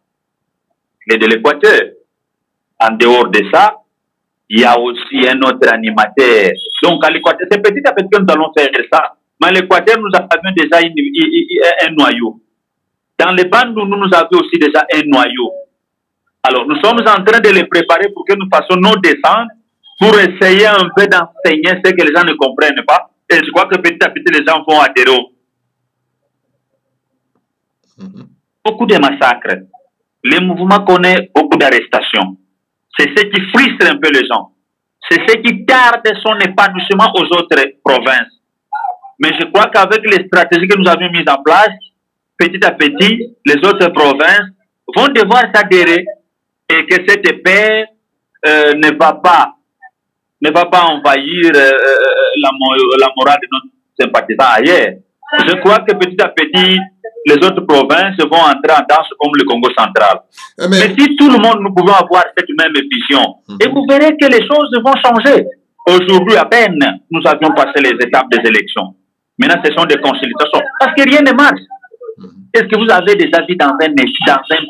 il est de l'Équateur. En dehors de ça, il y a aussi un autre animateur. Donc, à l'Équateur, c'est petit à petit que nous allons faire ça. Mais à l'Équateur, nous avions déjà un noyau. Dans les bandes, nous avions aussi déjà un noyau. Alors, nous sommes en train de les préparer pour que nous fassions nos descentes pour essayer un peu d'enseigner ce que les gens ne comprennent pas. Et je crois que petit à petit, les gens vont adhérer. Beaucoup de massacres. Le mouvement connaît beaucoup d'arrestations. C'est ce qui frustre un peu les gens. C'est ce qui tarde son épanouissement aux autres provinces. Mais je crois qu'avec les stratégies que nous avions mises en place, petit à petit, les autres provinces vont devoir s'adhérer et que cette paix ne va pas envahir la morale de nos sympathisants ailleurs. Je crois que petit à petit, les autres provinces vont entrer en danse comme le Congo central. Mais si tout le monde, nous pouvons avoir cette même vision, et vous verrez que les choses vont changer. Aujourd'hui, à peine, nous avions passé les étapes des élections. Maintenant, ce sont des consultations. Parce que rien ne marche. Est-ce que vous avez déjà vu dans un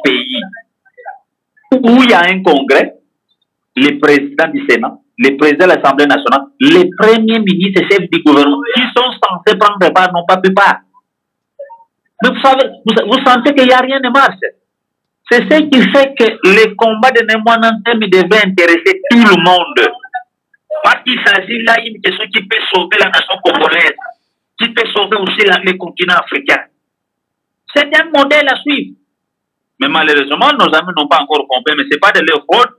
pays où il y a un congrès, le président du Sénat, le président de l'Assemblée nationale, les premiers ministres et chefs du gouvernement qui sont censés prendre part n'ont pas pu part. Mais vous sentez qu'il n'y a rien de marche. C'est ce qui fait que le combat de Nemoanantem devait intéresser tout le monde. Parce qu'il s'agit là d'une question qui peut sauver la nation congolaise, qui peut sauver aussi le continent africain. C'est un modèle à suivre. Mais malheureusement, nos amis n'ont pas encore compris, mais ce n'est pas de leur faute.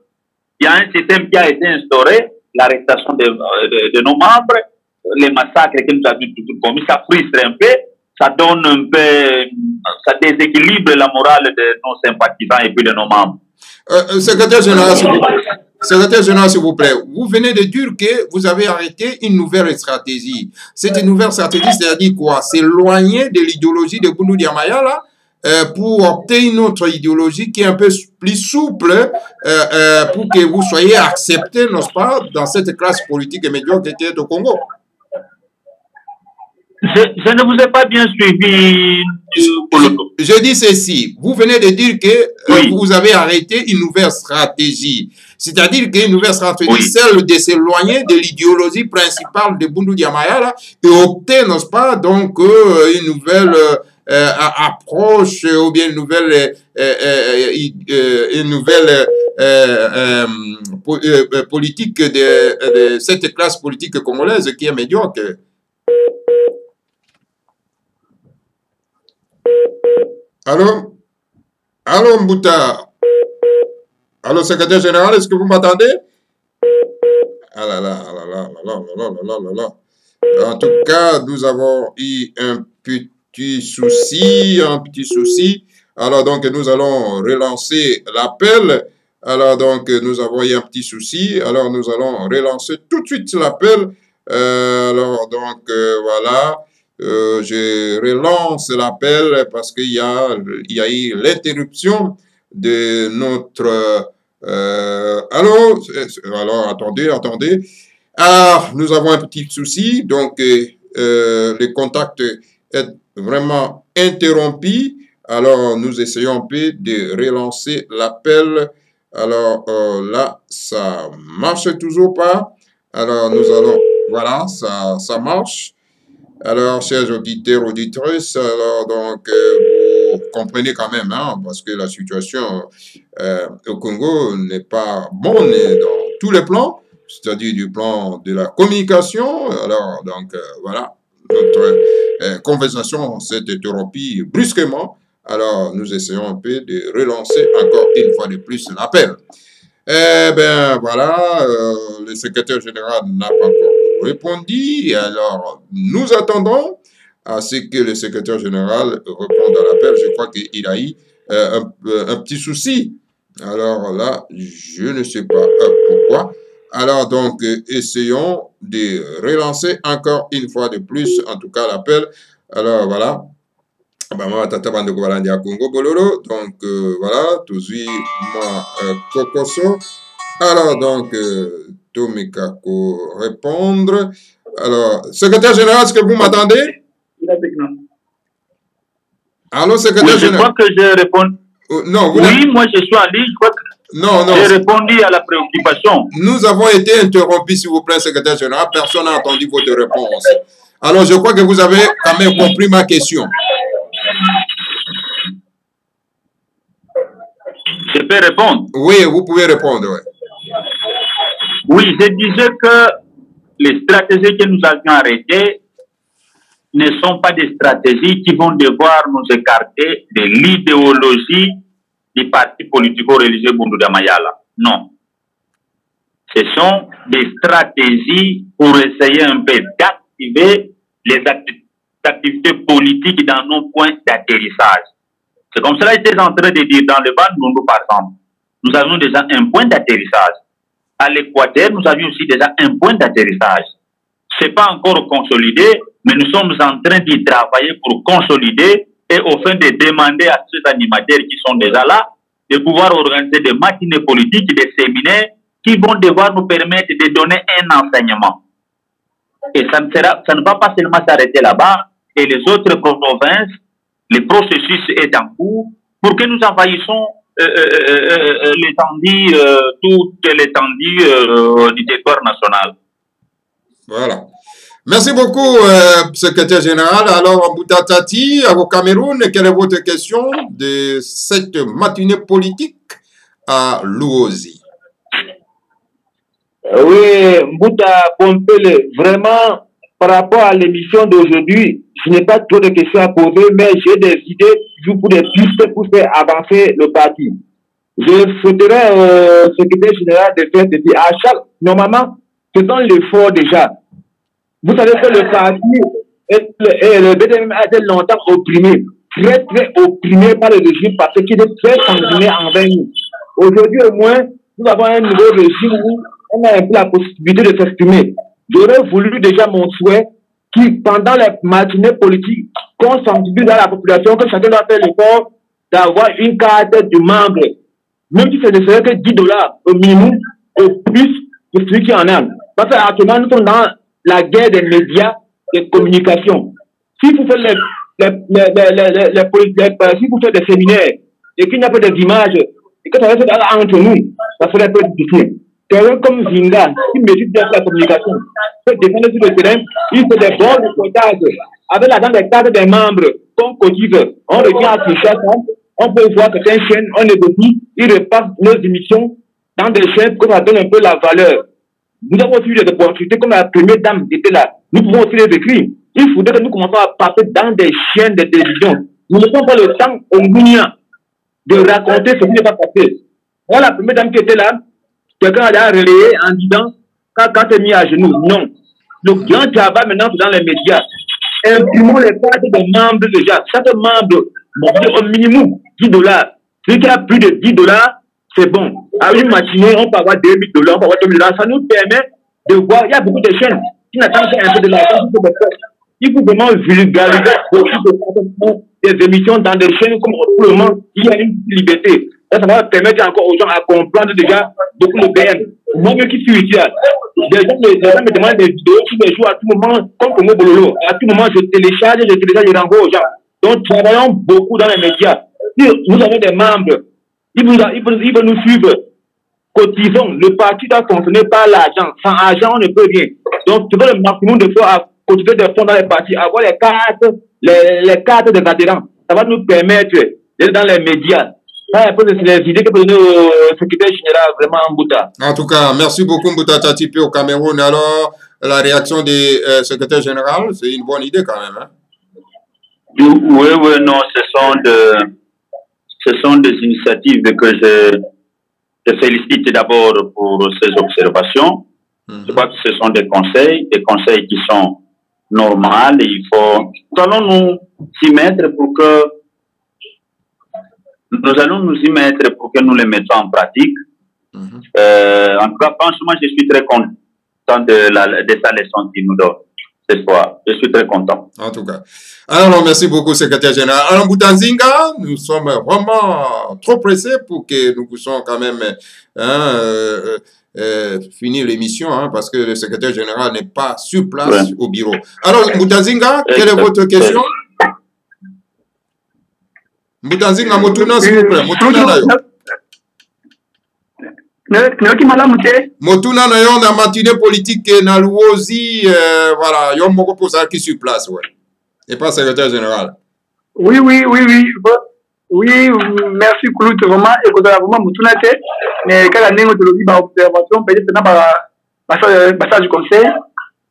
Il y a un système qui a été instauré, l'arrestation de nos membres, les massacres que nous avons toujours commis, ça frustre un peu, ça donne un peu, ça déséquilibre la morale de nos sympathisants et puis de nos membres. Secrétaire général, s'il vous plaît, vous venez de dire que vous avez arrêté une nouvelle stratégie. Cette nouvelle stratégie, c'est-à-dire quoi? S'éloigner de l'idéologie de Bounou Diamayala pour opter une autre idéologie qui est un peu plus souple pour que vous soyez accepté, n'est-ce pas, dans cette classe politique et médiocre qui est au Congo. Je ne vous ai pas bien suivi. Je dis ceci. Vous venez de dire que vous avez arrêté une nouvelle stratégie. C'est-à-dire qu'une nouvelle stratégie, celle de s'éloigner de l'idéologie principale de Bundu Diamayala et opter, n'est-ce pas, donc une nouvelle approche ou bien une nouvelle politique de cette classe politique congolaise qui est médiocre. Allô? Allô, Mbouta? Allô, secrétaire général, est-ce que vous m'entendez? Ah là là, ah là là, ah là là, ah là là, là là. En tout cas, nous avons eu un petit souci, Alors, donc, nous allons relancer l'appel. Alors, donc, nous avons eu un petit souci. Alors, nous allons relancer tout de suite l'appel. Alors, donc, voilà. Je relance l'appel parce qu'il y a eu l'interruption de notre... allô? Alors, attendez. Ah, nous avons un petit souci. Donc, le contact est vraiment interrompu. Alors, nous essayons un peu de relancer l'appel. Alors, là, ça marche toujours pas. Alors, nous allons... Voilà, ça marche. Alors, chers auditeurs, auditrices, alors, donc, vous comprenez quand même, hein, parce que la situation au Congo n'est pas bonne dans tous les plans, c'est-à-dire du plan de la communication. Alors, donc, voilà, notre conversation s'est interrompue brusquement. Alors, nous essayons un peu de relancer encore une fois de plus l'appel. Eh bien, voilà, le secrétaire général n'a pas encore répondu. Alors, nous attendons à ce que le secrétaire général réponde à l'appel. Je crois qu'il a eu un petit souci. Alors là, je ne sais pas pourquoi. Alors, donc, essayons de relancer encore une fois de plus, en tout cas, l'appel. Alors, voilà. Donc, voilà, Touzui Ma Kokoso. Alors, donc, Tomikako répondre. Alors, secrétaire général, est-ce que vous m'attendez? Allô, secrétaire général. Je crois que je réponds. Non, oui, moi je suis en ligne. Je crois que j'ai répondu à la préoccupation. Nous avons été interrompus, s'il vous plaît, secrétaire général. Personne n'a entendu votre réponse. Alors, je crois que vous avez quand même compris ma question. Je peux répondre? Oui, vous pouvez répondre. Ouais. Oui, je disais que les stratégies que nous avions arrêtées ne sont pas des stratégies qui vont devoir nous écarter de l'idéologie du parti politico-religieux Bundu Diamayala. Non. Ce sont des stratégies pour essayer un peu d'activer les activités politiques dans nos points d'atterrissage. C'est comme cela que j'étais en train de dire dans le Ban Bundu, par exemple. Nous avions déjà un point d'atterrissage. À l'Équateur, nous avions aussi déjà un point d'atterrissage. Ce n'est pas encore consolidé, mais nous sommes en train d'y travailler pour consolider et au fin de demander à ceux animateurs qui sont déjà là de pouvoir organiser des matinées politiques, des séminaires qui vont devoir nous permettre de donner un enseignement. Et ça ne va pas seulement s'arrêter là-bas, et les autres provinces, le processus est en cours pour que nous envahissons l'étendue, toute l'étendue du territoire national. Voilà. Merci beaucoup, secrétaire général. Alors, Mbouta Tati, au Cameroun, quelle est votre question de cette matinée politique à Luozi? Oui, Mbouta Pompele, vraiment, par rapport à l'émission d'aujourd'hui, je n'ai pas trop de questions à poser, mais j'ai des idées pour des pistes pour faire avancer le parti. Je souhaiterais, secrétaire général, de faire ceci. À chaque, normalement, faisons l'effort déjà. Vous savez que le parti le BDM a été longtemps opprimé, très opprimé par le régime parce qu'il est très sanguinaire envers nous. Aujourd'hui, au moins, nous avons un nouveau régime où on a un peu la possibilité de s'exprimer. J'aurais voulu déjà mon souhait qui, pendant les matinées politiques, qu'on sensibilise dans la population, que chacun doit faire l'effort d'avoir une carte de membre, même si ce ne serait que $10 au minimum, au plus de celui qui en a. Parce qu'actuellement, nous sommes dans la guerre des médias de communication. Si vous faites si vous faites des séminaires et qu'il n'y a pas d'images et que ça reste entre nous, ça serait un peu difficile. Quelqu'un comme Zinga, qui maîtrise bien la communication, peut défendre sur le terrain, il fait des bons reportages avec la dans des cadres des membres qu'on cotise. On revient à Kinshasa, on peut voir certaines chaînes, on négocie, ils repartent nos émissions dans des chaînes pour ça donne un peu la valeur. Nous avons aussi eu des opportunités comme la première dame qui était là. Nous pouvons aussi les écrire. Il faudrait que nous commençons à passer dans des chaînes de télévision. Nous n'avons pas le temps au Mounia de raconter ce qui n'est pas passé. Voilà la première dame qui était là. Quelqu'un a relayé en disant quand tu es mis à genoux. Non. Le grand travail maintenant dans les médias. Imprimons les cartes des membres déjà. Chaque membre, au minimum $10. Celui qui a plus de $10, c'est bon. À une matinée, on peut avoir $2 000, on peut avoir $2 000. Ça nous permet de voir. Il y a beaucoup de chaînes qui n'attendent pas un peu de l'argent. Il faut vraiment vulgariser beaucoup des émissions dans des chaînes comme pour le moment, il y a une liberté. Ça va permettre encore aux gens à comprendre déjà beaucoup le BM. Moi, qui suis ici, les gens me demandent des vidéos tous les jours à tout moment, comme Congo Bololo. À tout moment, je télécharge, je renvoie aux gens. Donc, travaillons beaucoup dans les médias. Si nous avons des membres, ils vont nous suivre. Cotisons. Le parti doit fonctionner par l'argent. Sans argent, on ne peut rien. Donc, tu veux le maximum de fois à cotiser des fonds dans les partis, avoir les cartes des adhérents. Ça va nous permettre d'être dans les médias. C'est les idées que peut donner au secrétaire général, vraiment, Mbouta. En tout cas, merci beaucoup, Mbouta Tatipi au Cameroun. Alors, la réaction du secrétaire général, c'est une bonne idée quand même. Hein? Oui, non, ce sont des initiatives que je félicite d'abord pour ces observations. Je crois que ce sont des conseils qui sont normaux. Nous allons nous y mettre pour que nous les mettions en pratique. En tout cas, franchement, je suis très content de sa leçon qu'il nous donne ce soir. Je suis très content. En tout cas. Alors, merci beaucoup, secrétaire général. Alors, Mbouta Nzinga, nous sommes vraiment trop pressés pour que nous puissions quand même finir l'émission, parce que le secrétaire général n'est pas sur place au bureau. Alors, Mbouta Nzinga, quelle est votre question? Mbouta Nzinga, Motuna, s'il vous plaît. Motuna na yo. Motuna na yo na matinée politique na Luozi, voilà, yo moko pour ça qui sur place, ouais. Et pas secrétaire général. Oui, merci Koulout, vraiment, et vous avez vraiment Motuna te, mais quand on a une observation, peut-être que dans du conseil,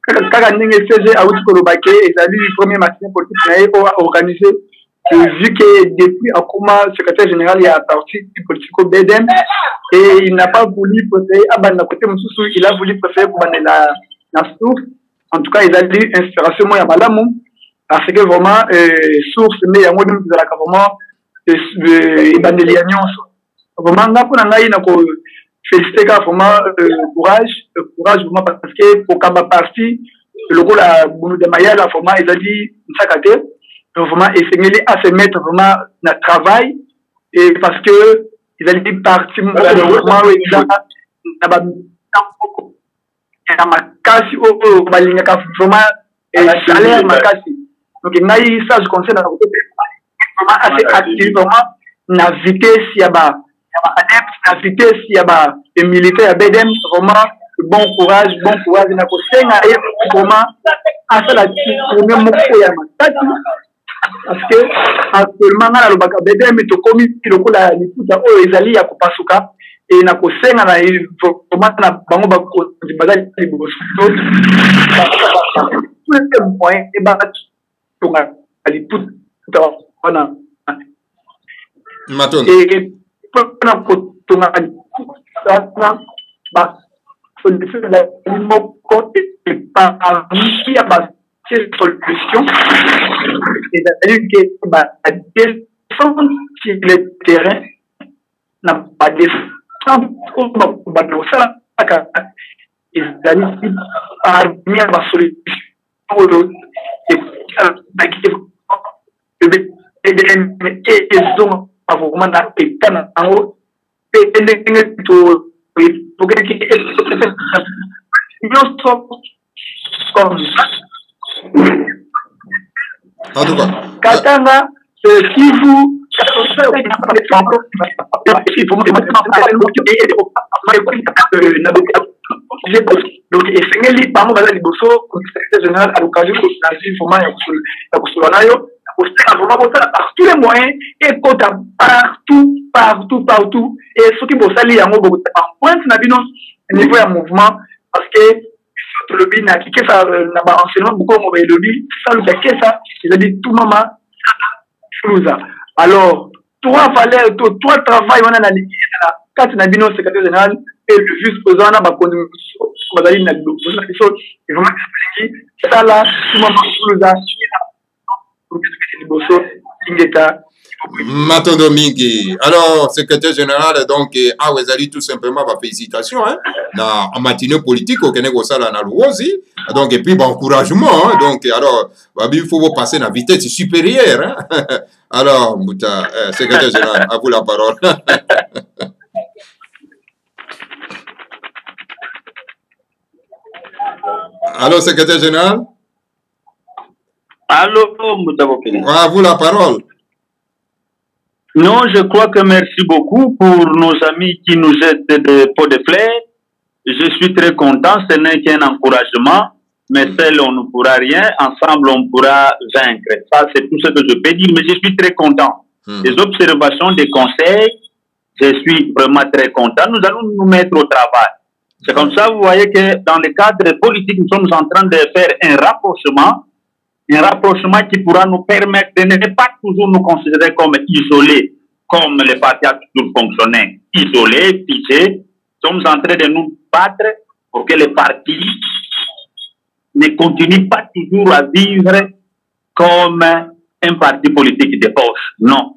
quand on a une CG à Outi-Kolobake, et ça lui, le premier matinée politique organisé. Vu que depuis un comment secrétaire général il a parti du politico BDM et il n'a pas voulu procéder à côté Moussou, il a voulu procéder pour la source. En tout cas, il a dit inspiration moi Malamou parce que vraiment source mais il y a moi de la vraiment vraiment n'a pas n'aïe n'a ko féliciter vraiment courage vraiment parce que pour Kamba parti le rôle à Boulou de Maya la vraiment il a dit Nsakate. Vraiment essayer à se mettre vraiment dans le travail et parce que ils allaient partir vraiment salaire donc il y a ça je conseille vraiment assez actif vraiment na vitesse il y a vitesse il y a les militaires à BDM vraiment bon courage na ko senga vraiment à ça la première moko ya matati parce que actuellement na le baka BDM to komi kiloko la liputa o ezali ya kopasuka et na ko senga na vraiment na bango ba ko bazali libuko tout point et ba to na liputa ona Maton et na ko to na ba faut faire la moko et pas qui a ba solution et d'ailleurs que la défense sur le terrain n'a pas de sens pour ça et d'ailleurs parmi la solution et ils ont vraiment d'appétence en haut et pour que comme en tout cas Katanga, Kivu, donc esengeli bango baza liboso secrétaire général à l'occasion de format ya kosolola nayo kosala vraiment kosala par tous les moyens ekota partout et soki bosali yango bokota pointe na bino niveau ya mouvement parce que tolobi na kikesa na baenseignement bokongo baelobi saluka kesa ezali tout mama flouza alors trois valeurs trois travail wana na kati na bino secrétaire général et le juste posant na bakondi bazali na biso et vraiment sala tout mama flouza pour que liboso ingeta Matondo Mingi. Alors, secrétaire général, donc, Awezali, tout simplement, félicitations, hein, en matinée politique, au Kenya, donc, et puis, encouragement, hein, donc, alors, il faut vous passer la vitesse supérieure, hein. Alors, Mouta, secrétaire général, à vous la parole. Allô, secrétaire général? Allô, Mouta Bokene. À vous la parole. Non, je crois que merci beaucoup pour nos amis qui nous jettent des pots de fleurs. Je suis très content, ce n'est qu'un encouragement, mais seul on ne pourra rien, ensemble on pourra vaincre. Ça, c'est tout ce que je peux dire, mais je suis très content. Des observations, des conseils, je suis vraiment très content. Nous allons nous mettre au travail. C'est comme ça, vous voyez que dans le cadre politique, nous sommes en train de faire un rapprochement qui pourra nous permettre de ne pas toujours nous considérer comme isolés, comme le parti a toujours fonctionné, isolés, fichés. Nous sommes en train de nous battre pour que le parti ne continue pas toujours à vivre comme un parti politique de poche. Non,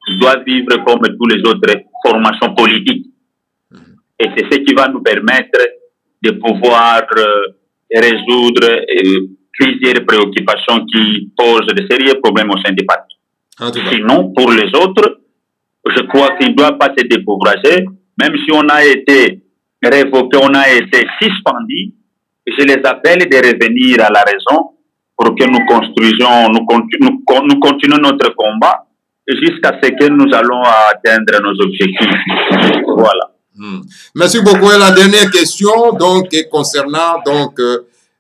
il doit vivre comme tous les autres formations politiques. Et c'est ce qui va nous permettre de pouvoir résoudre plusieurs préoccupations qui posent de sérieux problèmes au sein des partis. Sinon, pour les autres, je crois qu'ils ne doivent pas se décourager, même si on a été révoqué, on a été suspendu, je les appelle de revenir à la raison pour que nous construisions, nous continuons notre combat jusqu'à ce que nous allons atteindre nos objectifs. Voilà. Merci beaucoup. Et la dernière question, donc, concernant donc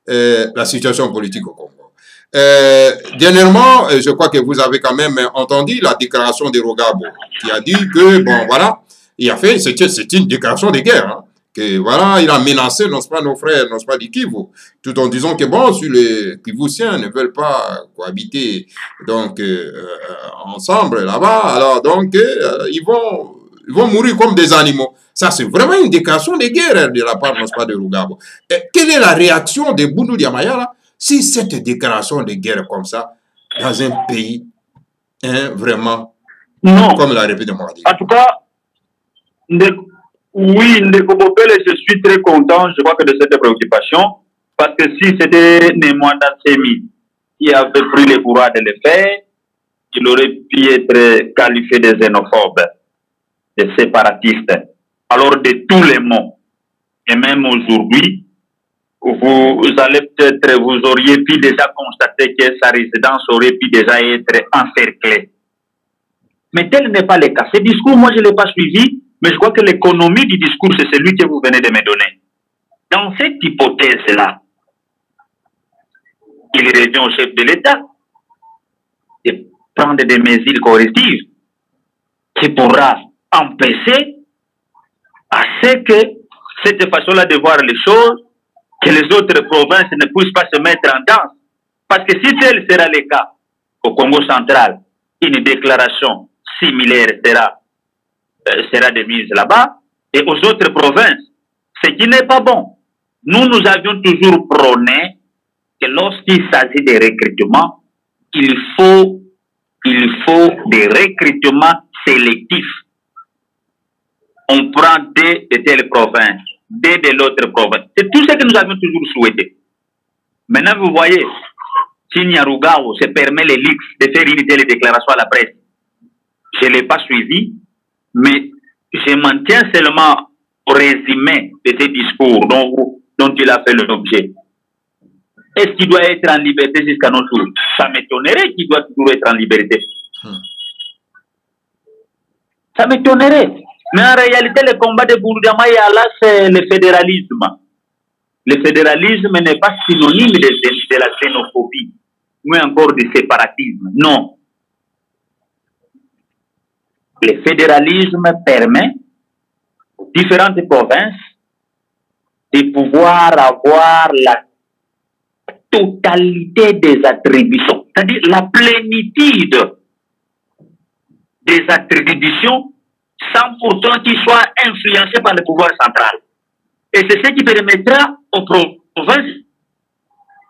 la situation politique au Congo. Dernièrement, je crois que vous avez quand même entendu la déclaration de Rugabo, qui a dit que, bon, voilà, il a fait, c'est une déclaration de guerre, hein, que, voilà, il a menacé, non pas nos frères, non pas du Kivu, tout en disant que, bon, si les Kivusiens ne veulent pas cohabiter, donc, ensemble, là-bas, alors, donc, ils vont mourir comme des animaux. Ça, c'est vraiment une déclaration de guerre de la part, n'est-ce pas, de Rugabo. Quelle est la réaction de Boundou Diamayala si cette déclaration de guerre comme ça, dans un pays, hein, vraiment, non, comme la République démocratique? En tout cas, oui, Ndeko Bopele, je suis très content, je crois que de cette préoccupation, parce que si c'était Némoanda Semi qui avait pris le courage de le faire, il aurait pu être qualifié de xénophobe, de séparatiste. Alors, de tous les mots, et même aujourd'hui, vous allez peut-être, vous auriez pu déjà constater que sa résidence aurait pu déjà être encerclée. Mais tel n'est pas le cas. Ce discours, moi, je ne l'ai pas suivi, mais je crois que l'économie du discours, c'est celui que vous venez de me donner. Dans cette hypothèse-là, il revient au chef de l'État de prendre des mesures correctives qui pourra empêcher à ce que cette façon-là de voir les choses, que les autres provinces ne puissent pas se mettre en danse. Parce que si tel sera le cas au Congo central, une déclaration similaire sera de mise là-bas, et aux autres provinces, ce qui n'est pas bon. Nous avions toujours prôné que lorsqu'il s'agit de recrutement, il faut des recrutements sélectifs. On prend de telle province, de l'autre province. C'est tout ce que nous avions toujours souhaité. Maintenant, vous voyez, Chinyarugao se permet les leaks de faire une telle déclaration à la presse. Je ne l'ai pas suivi, mais je m'en tiens seulement au résumé de ce discours dont il a fait l'objet. Est-ce qu'il doit être en liberté jusqu'à nos jours? Ça m'étonnerait qu'il doit toujours être en liberté. Ça m'étonnerait. Mais en réalité, le combat de Bourdama Yala, c'est le fédéralisme. Le fédéralisme n'est pas synonyme de la xénophobie, ou encore du séparatisme. Non. Le fédéralisme permet aux différentes provinces de pouvoir avoir la totalité des attributions, c'est-à-dire la plénitude des attributions sans pourtant qu'ils soient influencés par le pouvoir central. Et c'est ce qui permettra aux provinces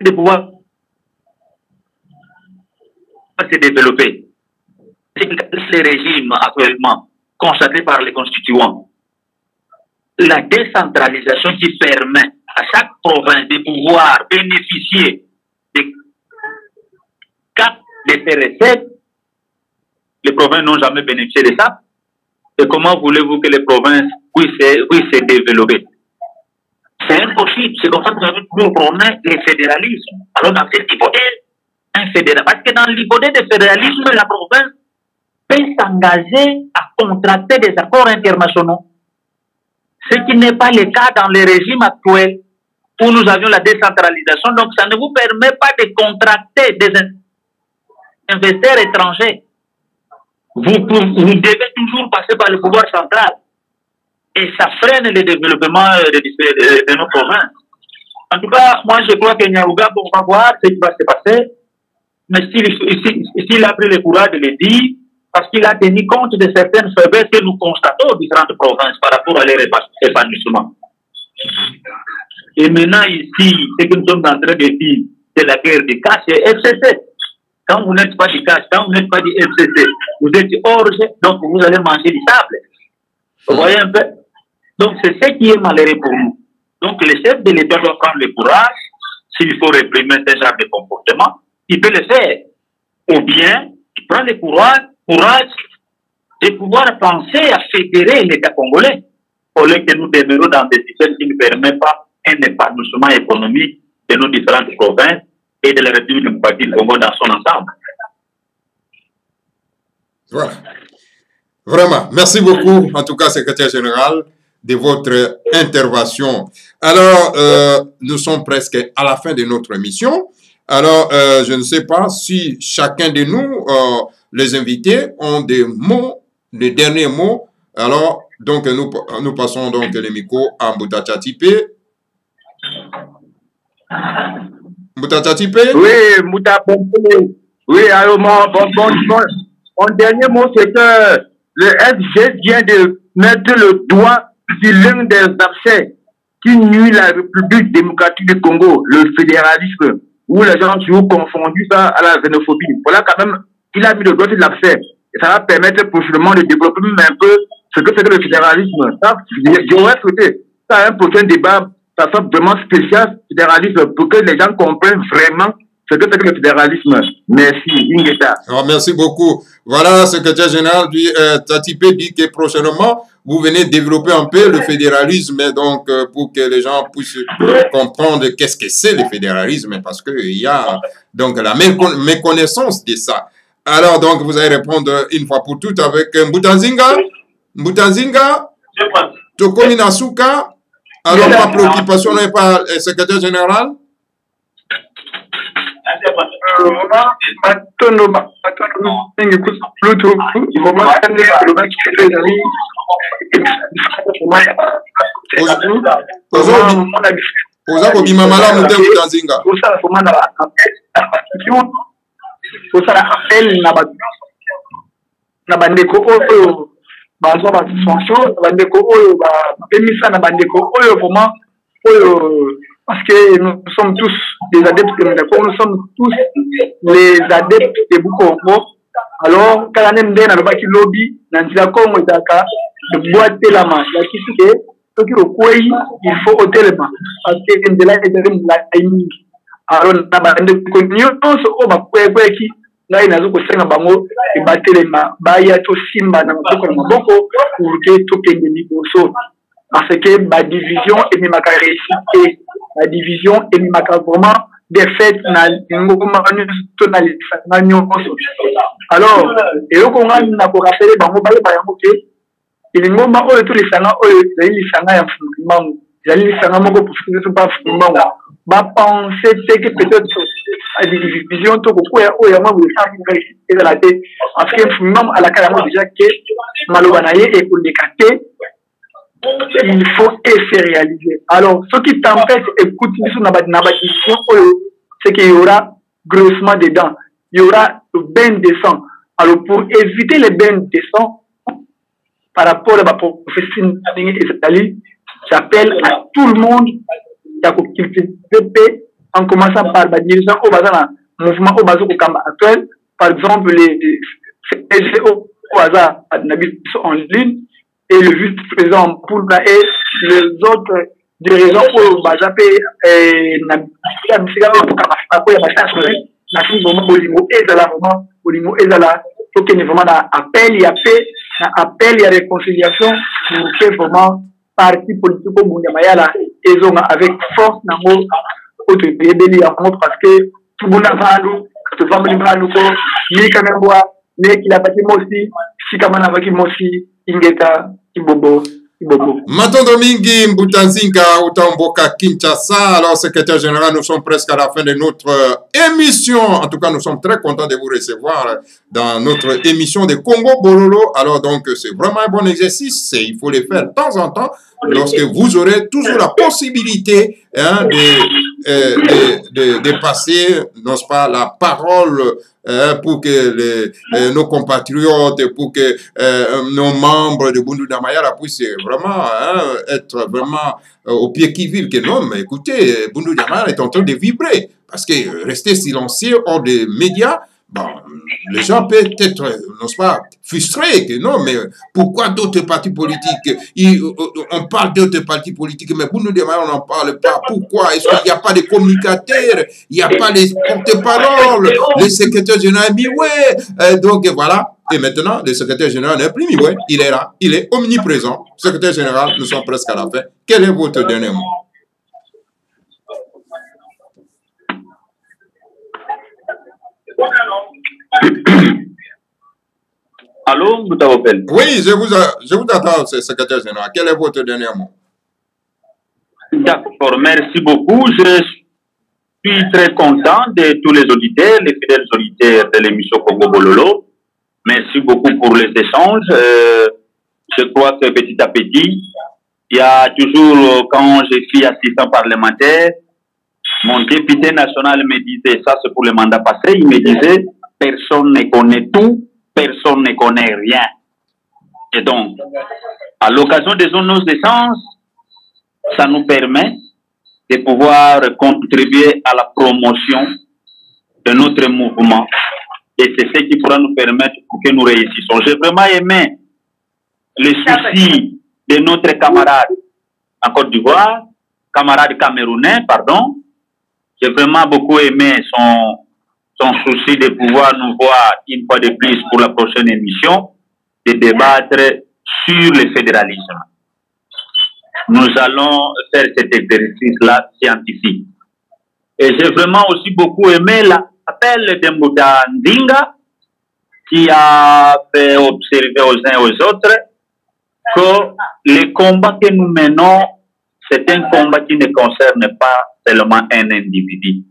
de pouvoir se développer. C'est le régime actuellement constaté par les constituants. La décentralisation qui permet à chaque province de pouvoir bénéficier de ces recettes. Les provinces n'ont jamais bénéficié de ça. Et comment voulez-vous que les provinces puissent se développer? C'est impossible. C'est comme ça que nous avons toujours prôné le fédéralisme. Alors dans cette hypothèse, un fédéralisme. Parce que dans l'hypothèse de fédéralisme, la province peut s'engager à contracter des accords internationaux. Ce qui n'est pas le cas dans le régime actuel où nous avions la décentralisation. Donc ça ne vous permet pas de contracter des investisseurs étrangers. Vous devez toujours passer par le pouvoir central. Et ça freine le développement de nos provinces. En tout cas, moi je crois que Nyauga, on va voir ce qui va se passer. Mais s'il a pris le courage de le dire, parce qu'il a tenu compte de certaines faiblesses que nous constatons aux différentes provinces par rapport à leur épanouissement. Et maintenant ici, ce que nous sommes en train de dire, c'est la guerre du cash et FCC. Quand vous n'êtes pas du cash, quand vous n'êtes pas du FCC, vous êtes orge, donc vous allez manger du sable. Vous voyez un peu? Donc c'est ce qui est malheureux pour nous. Donc le chef de l'État doit prendre le courage, s'il faut réprimer ce genre de comportement, il peut le faire. Ou bien, il prend le courage de pouvoir penser à fédérer l'État congolais, au lieu que nous demeurons dans des systèmes qui ne permettent pas un épanouissement économique de nos différentes provinces et de la République démocratique du Congo dans son ensemble. Voilà. Vraiment, merci beaucoup, en tout cas, secrétaire général, de votre intervention. Alors, nous sommes presque à la fin de notre émission. Alors, je ne sais pas si chacun de nous, les invités, ont des mots, des derniers mots. Alors, donc, nous passons donc le micro à Mbouta Tipé. Mbouta Tipé? Oui, Mbouta Tipé. Oui, alors mon dernier mot, c'est que le FG vient de mettre le doigt sur l'un des abcès qui nuit la République démocratique du Congo, le fédéralisme, où les gens ont toujours confondu ça à la xénophobie. Voilà quand même, il a mis le doigt sur l'abcès. Et ça va permettre prochainement de développer même un peu ce que c'est que le fédéralisme. J'aurais souhaité, ça un prochain débat, ça soit vraiment spécial, fédéralisme, pour que les gens comprennent vraiment ce que c'est que le fédéralisme. Merci, Ingeta. Alors, merci beaucoup. Voilà, secrétaire général Tatipé dit que prochainement, vous venez développer un peu le fédéralisme, donc pour que les gens puissent comprendre qu'est-ce que c'est le fédéralisme, parce qu'il y a donc la méconnaissance de ça. Alors, donc, vous allez répondre une fois pour toutes avec Mboutanzinga. Mboutanzinga, Tokomi Nasuka. Alors, ma préoccupation n'est pas secrétaire général. Parce que nous sommes tous des adeptes de Mdako, nous sommes tous les adeptes de Bukongo. Alors, quand on aime bien le lobby, de boiter la main, il faut ôter les mains. Parce que de là, alors, là, il a un bango, et battre les mains, baya to simba, na maboko, pour que tout est mis au sol. Parce que ma division est ma réussite, la division est ma vraiment des fêtes na alors et on a na ko rappeler bango ba yango ke Il ngoma oyo tous les sanga oyo ezali lisanga ya mfumulimango ezali lisanga moko pour pas mfumulimango bapense te que peut-être à division to kokoya oyo yango bosangi ezala te parce que mfumulimango alaka yango déjà que maloba na ye ekoleka te il faut se réaliser. Alors ce qui t'empêche écoute biso na badivision oyo c'est qu'il y aura grossement dedans, il y aura le bain de sang. Alors pour éviter les bains de sang par rapport à la profession, j'appelle à tout le monde en commençant par la dirigeant au bazar, mouvement au bazar actuel, par exemple les SGO au hasard en ligne et le vice-président pour et les autres dirigeants au bazar et faut qu'il y ait vraiment appel, il y a paix, appel, il y a réconciliation pour que vraiment parti politique au Mounyamayala et avec force nango autre pays parce que tout le monde a valu, tout le monde a valu, ni Kamemboa, ni qu'il a pas aussi, si Kamana va aussi, Ingeta, Ibobo. Maton Mingi Mbutanzinga Utamboka Kinshasa. Alors, secrétaire général, nous sommes presque à la fin de notre émission. En tout cas, nous sommes très contents de vous recevoir dans notre émission de Congo Bololo. Alors, donc, c'est vraiment un bon exercice. Il faut le faire de temps en temps lorsque vous aurez toujours la possibilité de passer, n'est-ce pas, la parole pour que nos compatriotes, pour que nos membres de Bundu Damayala puissent vraiment être vraiment au pied qui vive. Que non, mais écoutez, Bundu Damayala est en train de vibrer. Parce que rester silencieux hors des médias, bon, les gens peuvent être, n'est-ce pas, frustrés. Que non, mais pourquoi d'autres partis politiques, on parle d'autres partis politiques, mais Bundu Damayala, on n'en parle pas. Pourquoi? Est-ce qu'il n'y a pas de communicateurs? Il n'y a pas de porte-parole? Le secrétaire général Miwe. Donc voilà. Et maintenant, le secrétaire général n'est plus Miwe. Il est là. Il est omniprésent. Secrétaire général, nous sommes presque à la fin. Quel est votre dernier mot? Allô, Boutavopel? Oui, je vous attends, secrétaire général. Quel est votre dernier mot? D'accord, merci beaucoup. Je suis très content de tous les auditeurs, les fidèles auditeurs de l'émission Congo Bololo. Merci beaucoup pour les échanges. Je crois que petit à petit, il y a toujours, quand je suis assistant parlementaire, mon député national me disait, ça c'est pour le mandat passé, il me disait, personne ne connaît tout, personne ne connaît rien. Et donc, à l'occasion de nos échanges, ça nous permet de pouvoir contribuer à la promotion de notre mouvement. Et c'est ce qui pourra nous permettre pour que nous réussissions. J'ai vraiment aimé le souci de notre camarade en Côte d'Ivoire, camarade camerounais, pardon. J'ai vraiment beaucoup aimé son souci de pouvoir nous voir une fois de plus pour la prochaine émission, de débattre sur le fédéralisme. Nous allons faire cet exercice-là scientifique. Et j'ai vraiment aussi beaucoup aimé l'appel de Mbouta Ndinga qui a fait observer aux uns et aux autres que les combats que nous menons, c'est un combat qui ne concerne pas seulement un individu.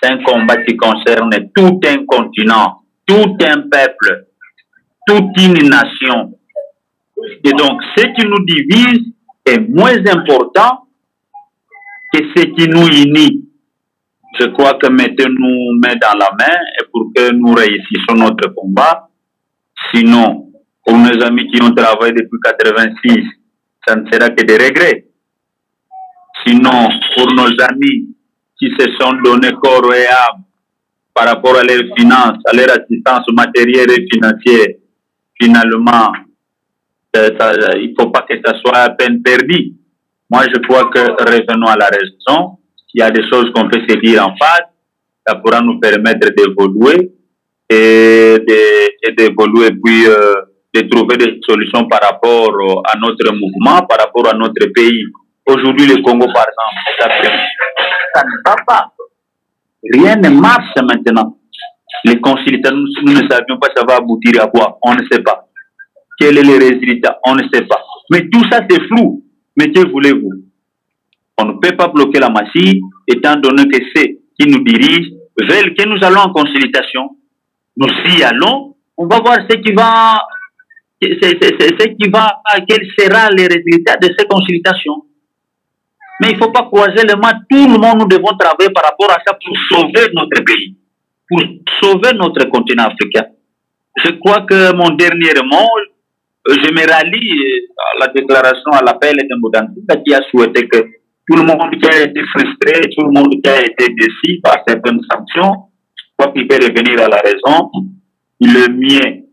C'est un combat qui concerne tout un continent, tout un peuple, toute une nation. Et donc, ce qui nous divise est moins important que ce qui nous unit. Je crois que mettez-nous main dans la main et pour que nous réussissions notre combat. Sinon, pour nos amis qui ont travaillé depuis 86, ça ne sera que des regrets. Sinon, pour nos amis qui se sont donnés corps et âme par rapport à leurs finances, à leur assistance matérielle et financière, finalement, il ne faut pas que ça soit à peine perdu. Moi, je crois que revenons à la raison. Il y a des choses qu'on peut se dire en face. Ça pourra nous permettre d'évoluer et d'évoluer puis de trouver des solutions par rapport à notre mouvement, par rapport à notre pays. Aujourd'hui, le Congo, par exemple, ça ne va pas. Rien ne marche maintenant. Les conciliations, nous ne savions pas ça va aboutir à quoi. On ne sait pas. Quel est le résultat? On ne sait pas. Mais tout ça, c'est flou. Mais que voulez-vous? On ne peut pas bloquer la Massie, étant donné que ceux qui nous dirigent veulent que nous allons en consultation. Nous y allons, on va voir quel sera le résultat de ces consultations. Mais il ne faut pas croiser les mains. Tout le monde, nous devons travailler par rapport à ça pour sauver notre pays, pour sauver notre continent africain. Je crois que mon dernier mot, je me rallie à la déclaration, à l'appel de Mboudanzinga qui a souhaité que tout le monde qui a été frustré, tout le monde qui a été déçu par certaines sanctions, je crois qu'il peut revenir à la raison. Il est mieux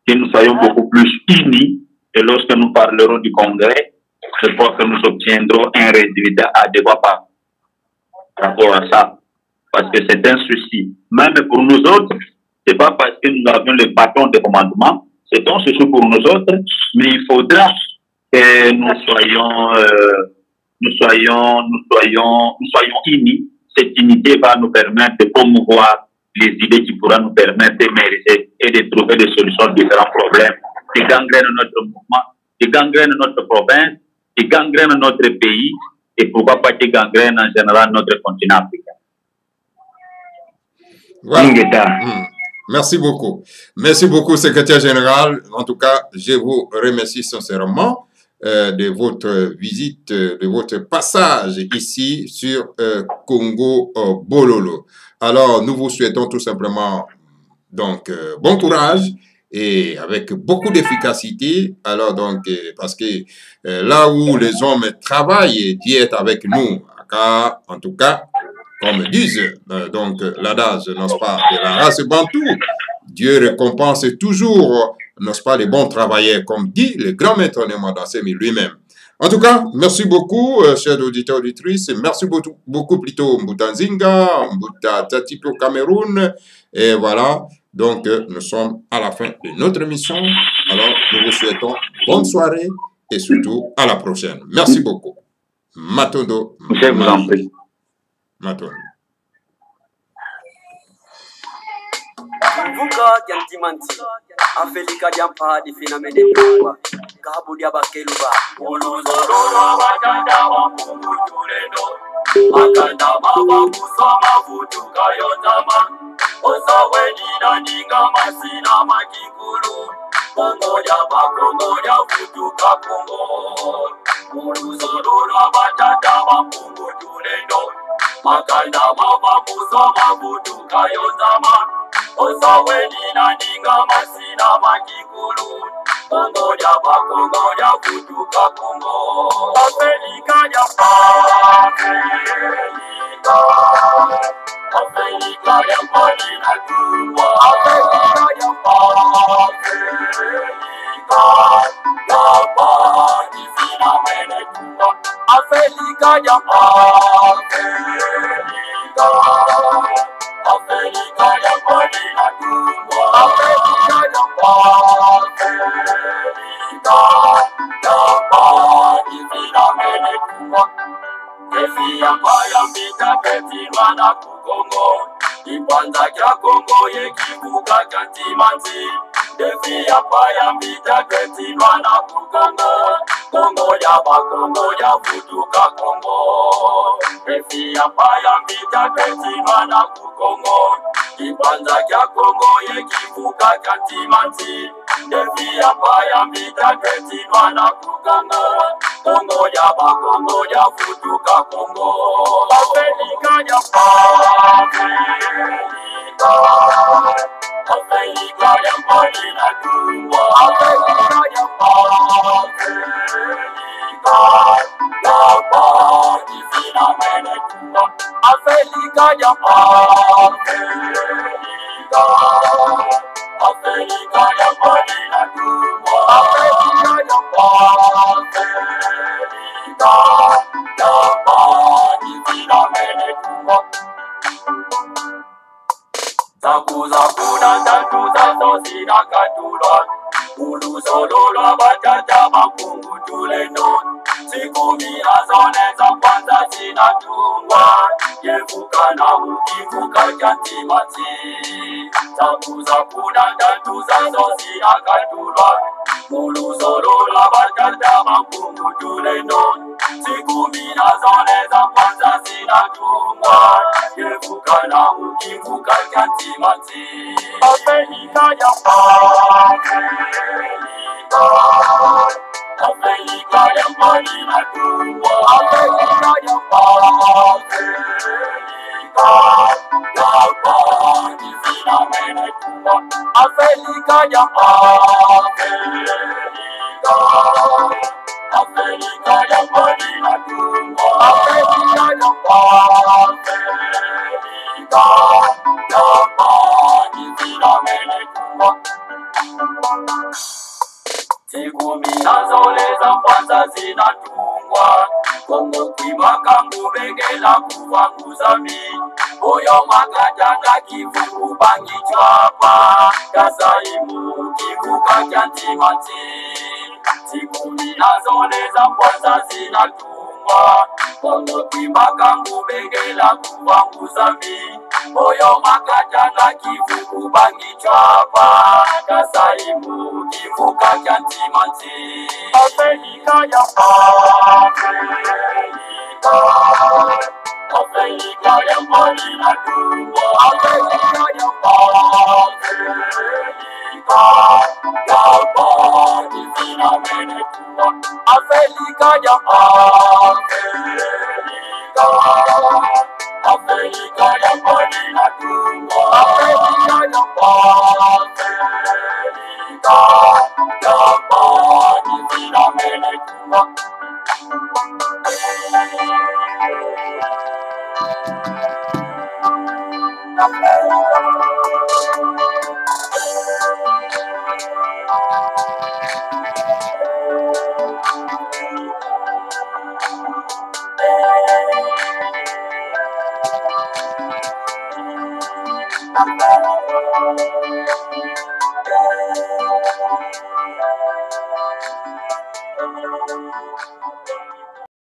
que nous soyons beaucoup plus unis et lorsque nous parlerons du Congrès, je crois que nous obtiendrons un résultat adéquat par rapport à ça. Parce que c'est un souci. Même pour nous autres, ce n'est pas parce que nous avons le bâton de commandement, c'est un souci pour nous autres, mais il faudra que nous soyons unis. Cette unité va nous permettre de promouvoir les idées qui pourront nous permettre de mériter et de trouver des solutions à différents problèmes qui gangrènent notre mouvement, qui gangrènent notre province, qui gangrènent notre pays et pourquoi pas qui gangrènent en général notre continent africain. Voilà. Merci beaucoup. Merci beaucoup, secrétaire général. En tout cas, je vous remercie sincèrement de votre visite, de votre passage ici sur Congo Bololo. Alors, nous vous souhaitons tout simplement donc bon courage et avec beaucoup d'efficacité. Alors donc, parce que là où les hommes travaillent, Dieu est avec nous. Car, en tout cas, comme disent donc l'adage, n'est-ce pas, de la race bantou, Dieu récompense toujours, n'est-ce pas, les bons travailleurs, comme dit le grand maître Nemadassemi lui-même. En tout cas, merci beaucoup, chers auditeurs, auditrices. Merci beaucoup plutôt Mboudanzinga, Mboudatatipo Cameroun. Et voilà, donc nous sommes à la fin de notre émission. Alors, nous vous souhaitons bonne soirée et surtout à la prochaine. Merci beaucoup. Matondo. Je vous en prie. Matondo. Vuka jantimanti Afelika jampa di finamene kwa Kabu dia bakeluba Oluzororo wakanda wa mungu tulendo Makanda baba kusama futu kayotama Osawe nina ninga masina makikulu Kongo ya futu kakongo Oluzororo wakanda wa mungu tulendo Makanda baba kusama futu kayotama Osawe nina ninga masina makikulu Kongo ya kutuka Kongo Afrika ya Afrika ya Marina Kuwa Afrika ya Kifina mene kuwa Afrika ya Afrika ya Marina Kuwa Afrika ya Kifina mene kuwa Kefi ya paya mita peti wana kukongo Ipanza kya Kongo ye kibuka kantimanti Kefi ya paya mita peti wana kukongo Kongo ya futuka Kongo Kefi ya paya mita peti wana kukongo Ipanza kya Kongo ye kibuka kantimanti Kefi ya paya mita peti wana kukongo Kongo ya futuka Kongo Afrika ya Afrika ya Marina Kuwa Afrika ya Kifina mene kuwa Afrika ya Afrika ya Marina Kuwa Afrika ya Kifina mene kuwa Zakuza kuna tatuza sosina katulwa Uluzololwa batata makungu tuleno Sikumi azone za kwanza zinatungwa Yevuka na ukivuka jantimati Zakuza kuna tatuza sosina katulwa Muluzoro la batata makumu tule non. Sikumina zone za kwanza zinatungwa. Yevukana ukivuka kantimati. Afrika ya Afrika ya mbali na tungwa. Afrika ya Afrika ya Afrika ya mbali na tungwa. Afrika ya Siku minazole za kwanza zinatungwa. Kongo kwimaka ngubengela kuvanguza mi. Oyo makajanga kivuku bangi chwapa. Kasaimu kivuka chantimanti. Siku minazole za kwanza zinatungwa. Kongo kwimaka ngubengela kuvanguza mi. Oyo makajanga kivuku bangi chwapa. Kasaimu kivuka chantimanti. Afrika ya Afrika ya mbali na tungwa. Afrika ya mbali zina mene tungwa. Afrika ya Afrika ya mbali na tungwa. Afrika ya mbali zina mene tungwa.